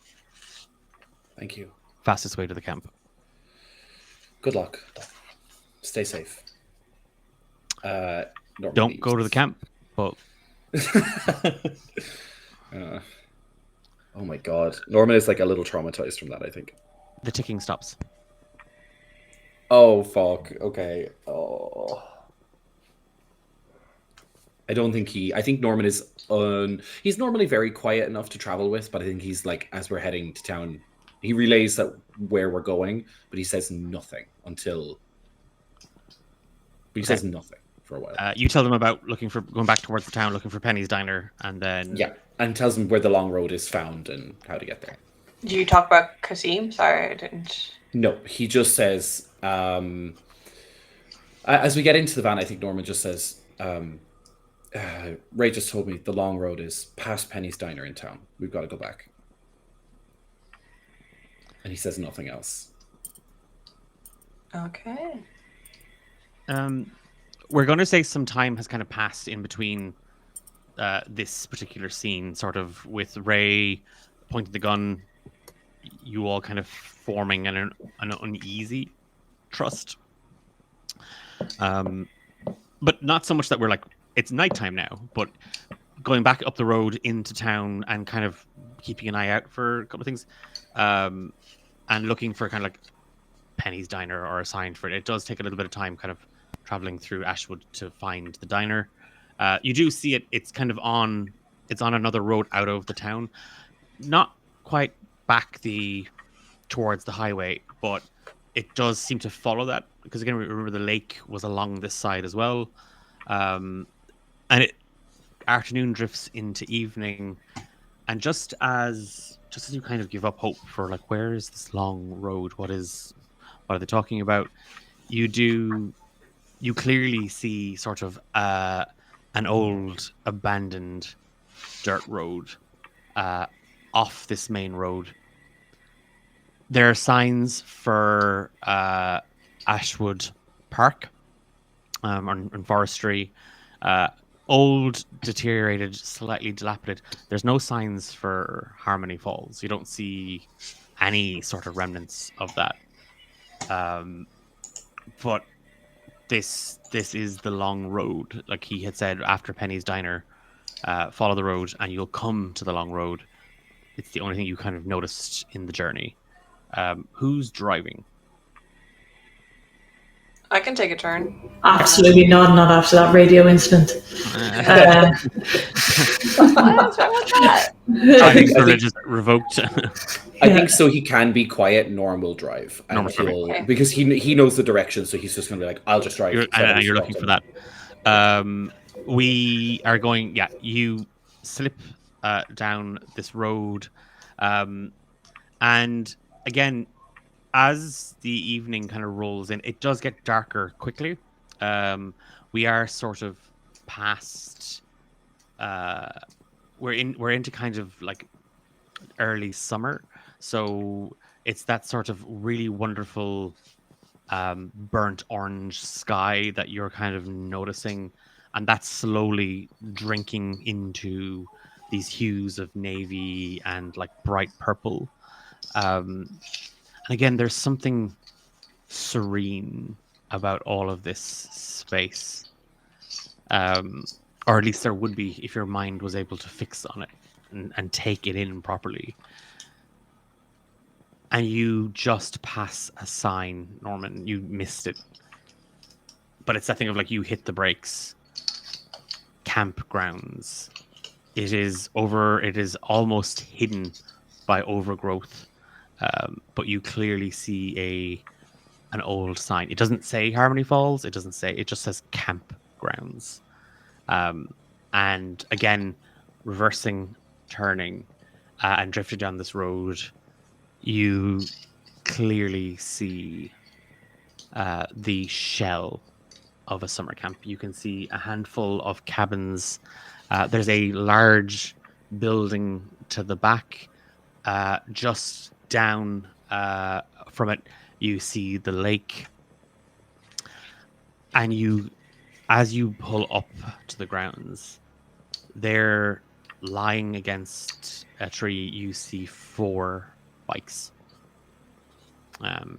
Thank you. Fastest way to the camp. Good luck. Stay safe. Don't go to the camp, but... oh my God. Norman is like a little traumatized from that, I think. The ticking stops. Oh, fuck. Okay. Oh. I think Norman is he's normally very quiet enough to travel with, but I think he's like, as we're heading to town, he relays that where we're going, but he says nothing says nothing for a while. You tell them about going back towards the town, looking for Penny's Diner, and then... Yeah, and tells them where the long road is found and how to get there. Do you talk about Kasim? Sorry, I didn't... No, he just says, as we get into the van, I think Norman just says, Ray just told me the long road is past Penny's Diner in town. We've got to go back. And he says nothing else. Okay. We're going to say some time has kind of passed in between this particular scene, sort of with Ray pointing the gun, you all kind of forming an uneasy trust. But not so much that we're like, it's nighttime now, but going back up the road into town and kind of keeping an eye out for a couple of things, and looking for kind of like Penny's Diner or a sign for it. It does take a little bit of time kind of traveling through Ashwood to find the diner. You do see it. It's kind of it's on another road out of the town. Not quite back towards the highway, but it does seem to follow that. Because again, remember the lake was along this side as well. And afternoon drifts into evening, and just as you kind of give up hope for like, where is this long road? What are they talking about? You clearly see sort of an old abandoned dirt road off this main road. There are signs for Ashwood Park and forestry. Old, deteriorated, slightly dilapidated. There's no signs for Harmony Falls. You don't see any sort of remnants of that. But this is the long road. Like he had said, after Penny's Diner, follow the road and you'll come to the long road. It's the only thing you kind of noticed in the journey. Who's driving? I can take a turn. Absolutely not after that radio incident. What's wrong with that? I think just revoked. I think so. He can be quiet. Norm will drive, and Okay. because he knows the direction, so he's just going to be like, "I'll just drive." You're looking for that. We are going. Yeah, you slip down this road, and again, as the evening kind of rolls in, it does get darker quickly. We are sort of past. We're into kind of like early summer, so it's that sort of really wonderful burnt orange sky that you're kind of noticing, and that's slowly drinking into these hues of navy and like bright purple. And again, there's something serene about all of this space. Or at least there would be if your mind was able to fix on it and take it in properly. And you just pass a sign, Norman. You missed it. But it's that thing of like, you hit the brakes. Campgrounds. It is almost hidden by overgrowth. But you clearly see an old sign. It doesn't say Harmony Falls. It just says campgrounds. And again, reversing, turning, and drifting down this road, you clearly see the shell of a summer camp. You can see a handful of cabins. There's a large building to the back. Just down from it, you see the lake. And as you pull up to the grounds, there, lying against a tree, you see 4 bikes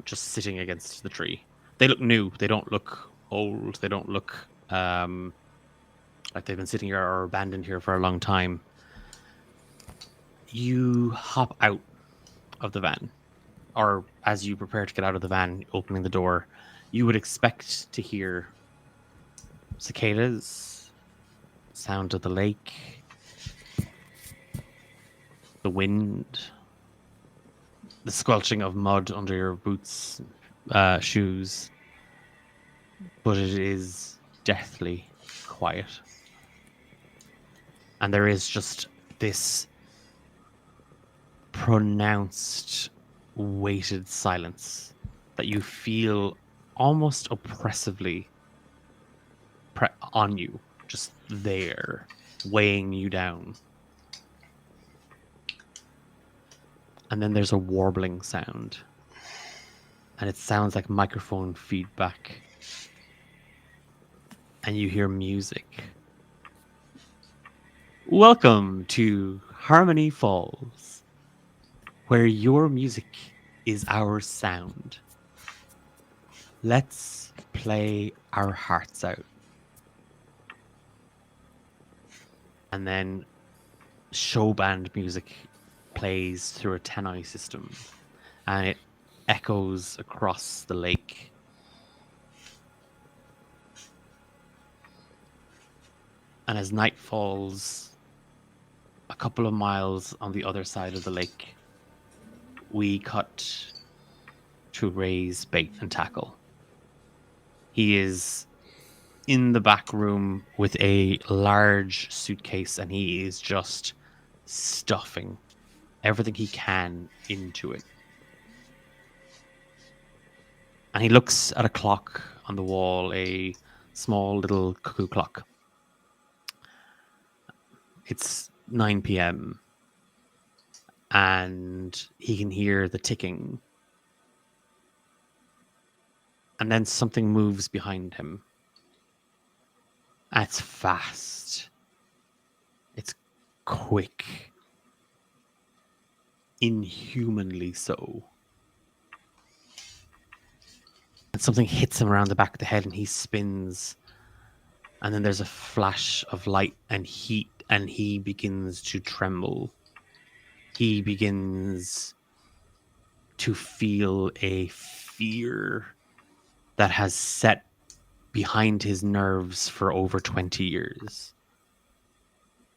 just sitting against the tree. They look new. They don't look old. They don't look like they've been sitting here or abandoned here for a long time. You hop out of the van, or as you prepare to get out of the van, opening the door, you would expect to hear cicadas, sound of the lake, the wind, the squelching of mud under your boots, shoes. But it is deathly quiet. And there is just this pronounced, weighted silence that you feel almost oppressively on you, just there, weighing you down. And then there's a warbling sound, and it sounds like microphone feedback, and you hear music. Welcome to Harmony Falls, where your music is our sound. Let's play our hearts out. And then show band music plays through a Tenai system, and it echoes across the lake. And as night falls, a couple of miles on the other side of the lake, we cut to Ray's bait and tackle. He is in the back room with a large suitcase, and he is just stuffing everything he can into it. And he looks at a clock on the wall, a small little cuckoo clock. It's 9 p.m. and he can hear the ticking. And then something moves behind him. It's fast. It's quick. Inhumanly so. And something hits him around the back of the head and he spins. And then there's a flash of light and heat and he begins to tremble. He begins to feel a fear that has set behind his nerves for over 20 years.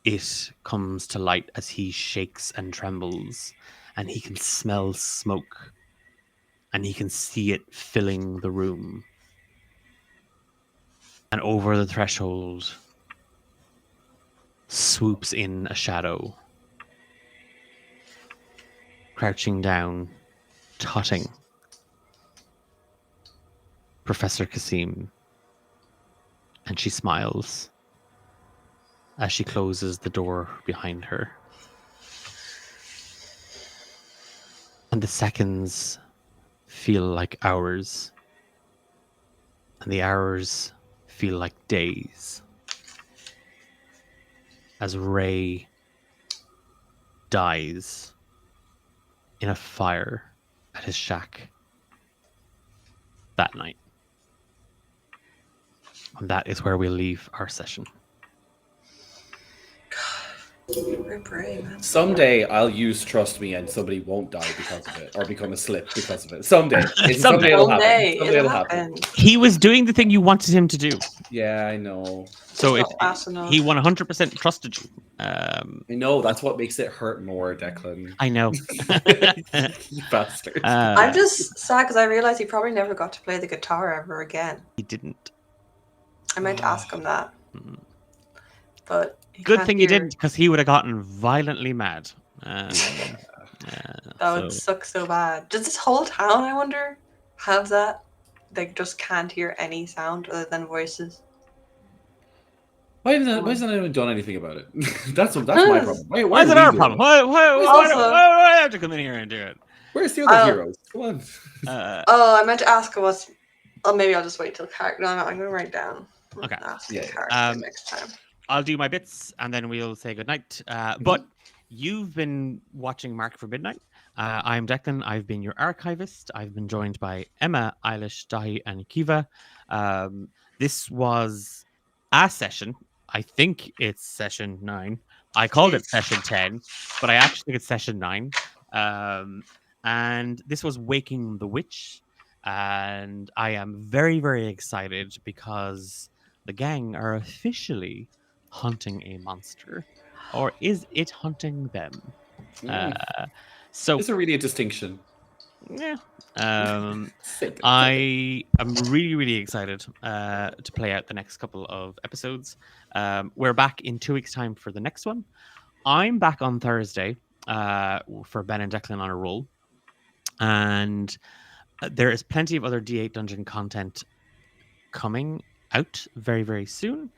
It comes to light as he shakes and trembles, and he can smell smoke, and he can see it filling the room. And over the threshold swoops in a shadow, crouching down, tutting. Professor Kasim. And she smiles as she closes the door behind her. And the seconds feel like hours. And the hours feel like days. As Ray dies in a fire at his shack that night. And that is where we'll leave our session. We're brave, man. Someday I'll use Trust Me and somebody won't die because of it or become a slip because of it. Someday. Someday it'll happen. Someday it'll happen. He was doing the thing you wanted him to do. Yeah, I know. So if Awesome. he 100% trusted you. I know, that's what makes it hurt more, Declan. I know. You bastard. I'm just sad because I realized he probably never got to play the guitar ever again. He didn't. I meant to ask him that. But good thing you didn't, because he would have gotten violently mad. That would suck so bad. Does this whole town, I wonder, have that? They just can't hear any sound other than voices. Why hasn't anyone done anything about it? that's my problem. Why is it our problem? Why do I have to come in here and do it? Where's the other heroes? Come on. I meant to ask him what's... Oh, maybe I'll just wait till character. No, I'm going to write down. Okay. Ask the character next time. I'll do my bits and then we'll say goodnight. But you've been watching Mark for Midnight. I'm Declan. I've been your archivist. I've been joined by Emma, Eilish, Dahi, and Kiva. This was a session. I think it's session 9. I called it session 10, but I actually think it's session 9. And this was Waking the Witch. And I am very, very excited because the gang are officially hunting a monster. Or is it hunting them? So is there really a distinction? Yeah. I am really, really excited to play out the next couple of episodes. We're back in 2 weeks' time for the next one. I'm back on Thursday for Ben and Declan on a roll. And there is plenty of other D8 Dungeon content coming out very, very soon.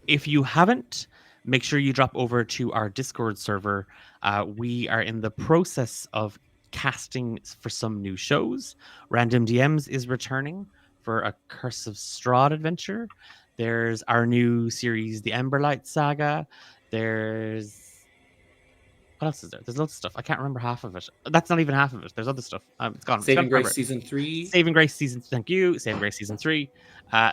If you haven't, make sure you drop over to our Discord server. We are in the process of casting for some new shows. Random DMs is returning for a Curse of Strahd adventure. There's our new series, the Emberlight Saga. There's... What else is there? There's loads of stuff. I can't remember half of it. That's not even half of it. There's other stuff. It's gone. Saving Grace Season 3. Saving Grace Season... Thank you. Saving Grace Season 3.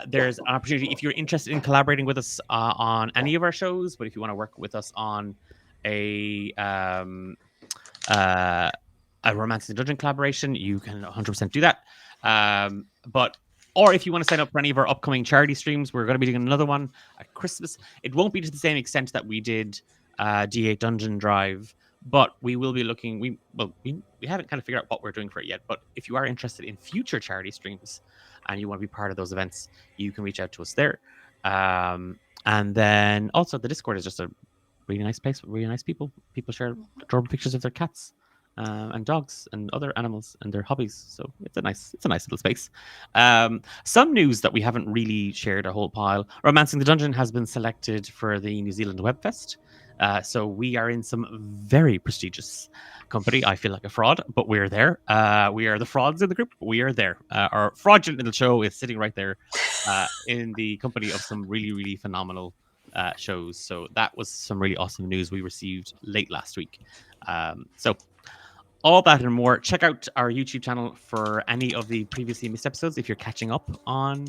There's an opportunity if you're interested in collaborating with us on any of our shows, but if you want to work with us on a Romancing the Dungeon collaboration, you can 100% do that. Or if you want to sign up for any of our upcoming charity streams, we're going to be doing another one at Christmas. It won't be to the same extent that we did D8 Dungeon Drive, But we will be looking. We haven't kind of figured out what we're doing for it yet. But if you are interested in future charity streams and you want to be part of those events, you can reach out to us there. And then also the Discord is just a really nice place with really nice people. People share adorable pictures of their cats and dogs and other animals and their hobbies. So it's a nice little space. Some news that we haven't really shared a whole pile. Romancing the Dungeon has been selected for the New Zealand Web Fest. So we are in some very prestigious company. I feel like a fraud, but we're there. We are the frauds in the group. We are there. Our fraudulent little show is sitting right there in the company of some really, really phenomenal shows. So that was some really awesome news we received late last week. So all that and more. Check out our YouTube channel for any of the previously missed episodes if you're catching up on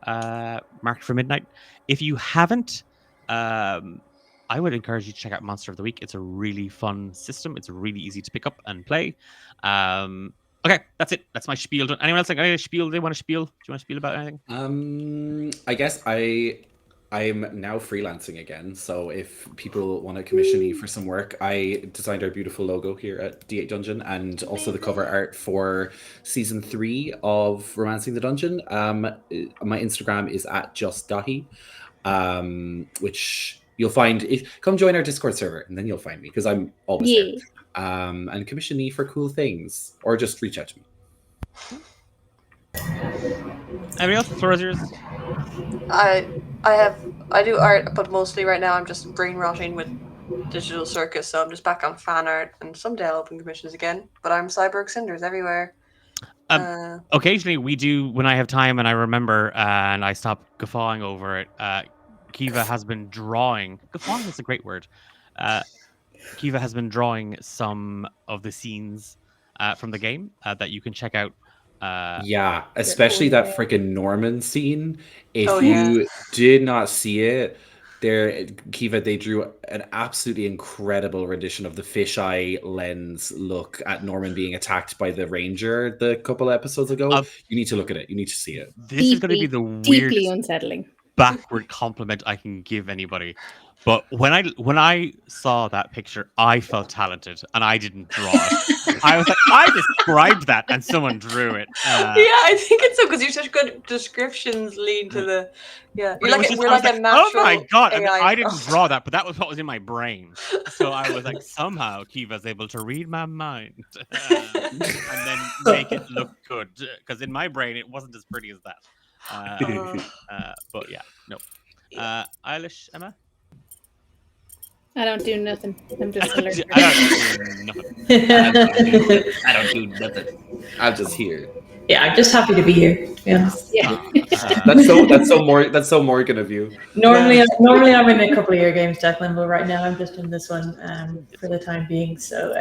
Marked for Midnight. If you haven't, I would encourage you to check out Monster of the Week. It's a really fun system. It's really easy to pick up and play. Okay, that's it. That's my spiel. Anyone else like any spiel they want to spiel? Do you want to spiel about anything? I guess I'm now freelancing again. So if people want to commission me for some work, I designed our beautiful logo here at D8 Dungeon and also the cover art for season 3 of Romancing the Dungeon. My Instagram is @justdahi, which you'll find. Come join our Discord server and then you'll find me because I'm always there. And commission me for cool things or just reach out to me. Anybody else? The floor is yours. I do art, but mostly right now I'm just brain rotting with Digital Circus, so I'm just back on fan art, and someday I'll open commissions again. But I'm Cyborg Cinders everywhere. Occasionally we do when I have time and I remember and I stop guffawing over it. Kiva has been drawing. Guffawing is a great word. Kiva has been drawing some of the scenes from the game that you can check out. Yeah, especially that freaking Norman scene. If you did not see it, Kiva, they drew an absolutely incredible rendition of the fisheye lens look at Norman being attacked by the ranger the couple episodes ago. You need to look at it. You need to see it. This is going to be the deeply weirdest unsettling backward compliment I can give anybody. But when I saw that picture, I felt talented, and I didn't draw it. I was like, I described that, and someone drew it. Yeah, I think it's so because you're such good descriptions lead to the We're like a natural. Oh my god! AI I didn't draw that, but that was what was in my brain. So I was like, somehow Kiva's able to read my mind and then make it look good. Because in my brain, it wasn't as pretty as that. But yeah, no. Eilish, Emma. I don't do nothing. I'm just allergic. I don't do nothing. I'm just here. Yeah, I'm just happy to be here. To be honest. Yeah. That's so Morgan of you. Normally I'm in a couple of your games, Declan, but right now I'm just in this one for the time being. So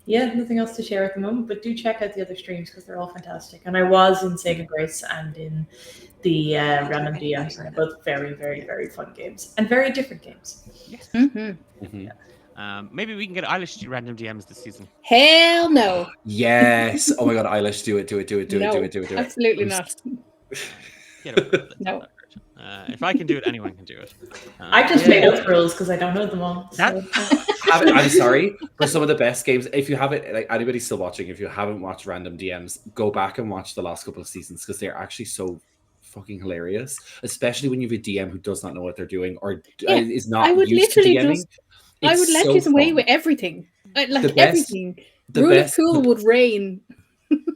yeah, nothing else to share at the moment. But do check out the other streams because they're all fantastic. And I was in Saving Grace and in the Random DMs, and both very, very, very fun games and very different games. Yes. Mm-hmm. Maybe we can get Eilish to do random DMs this season. Hell no. Yes. Oh my god, Eilish, do it. Absolutely not. No. If I can do it, anyone can do it. I just made up rules because I don't know them all. So. I'm sorry, for some of the best games. If you haven't, like anybody still watching, if you haven't watched Random DMs, go back and watch the last couple of seasons because they're actually so fucking hilarious. Especially when you have a DM who does not know what they're doing or is not used to DMing. I would let you away with everything. Everything. Rule of cool would reign.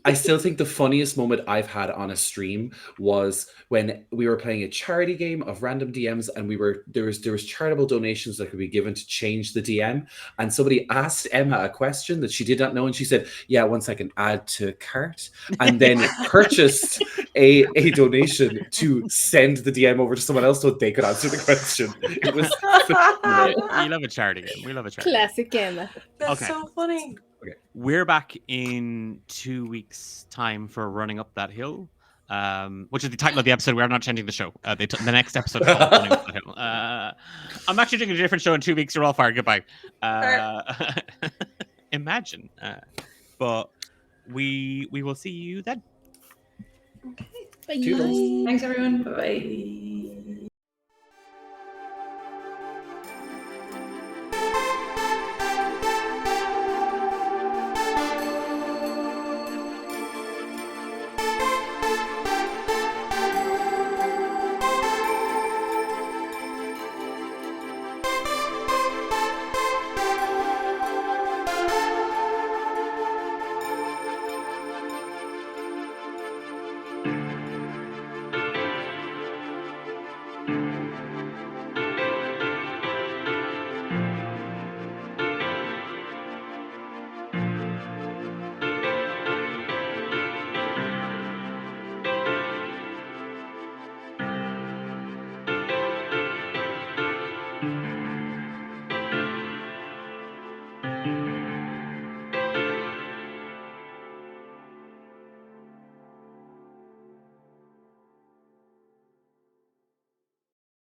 I still think the funniest moment I've had on a stream was when we were playing a charity game of Random DMs, and there was charitable donations that could be given to change the DM, and somebody asked Emma a question that she did not know, and she said, "Yeah, 1 second, add to cart," and then purchased a donation to send the DM over to someone else so they could answer the question. It was we love a charity game. We love a charity. Classic Emma. That's so funny. Okay. We're back in 2 weeks' time for Running Up That Hill, which is the title of the episode. We're not changing the show. The next episode is called Running Up That Hill. I'm actually doing a different show in 2 weeks. You're all fired. Goodbye. Imagine. But we will see you then. Bye. Thanks, everyone. Bye-bye.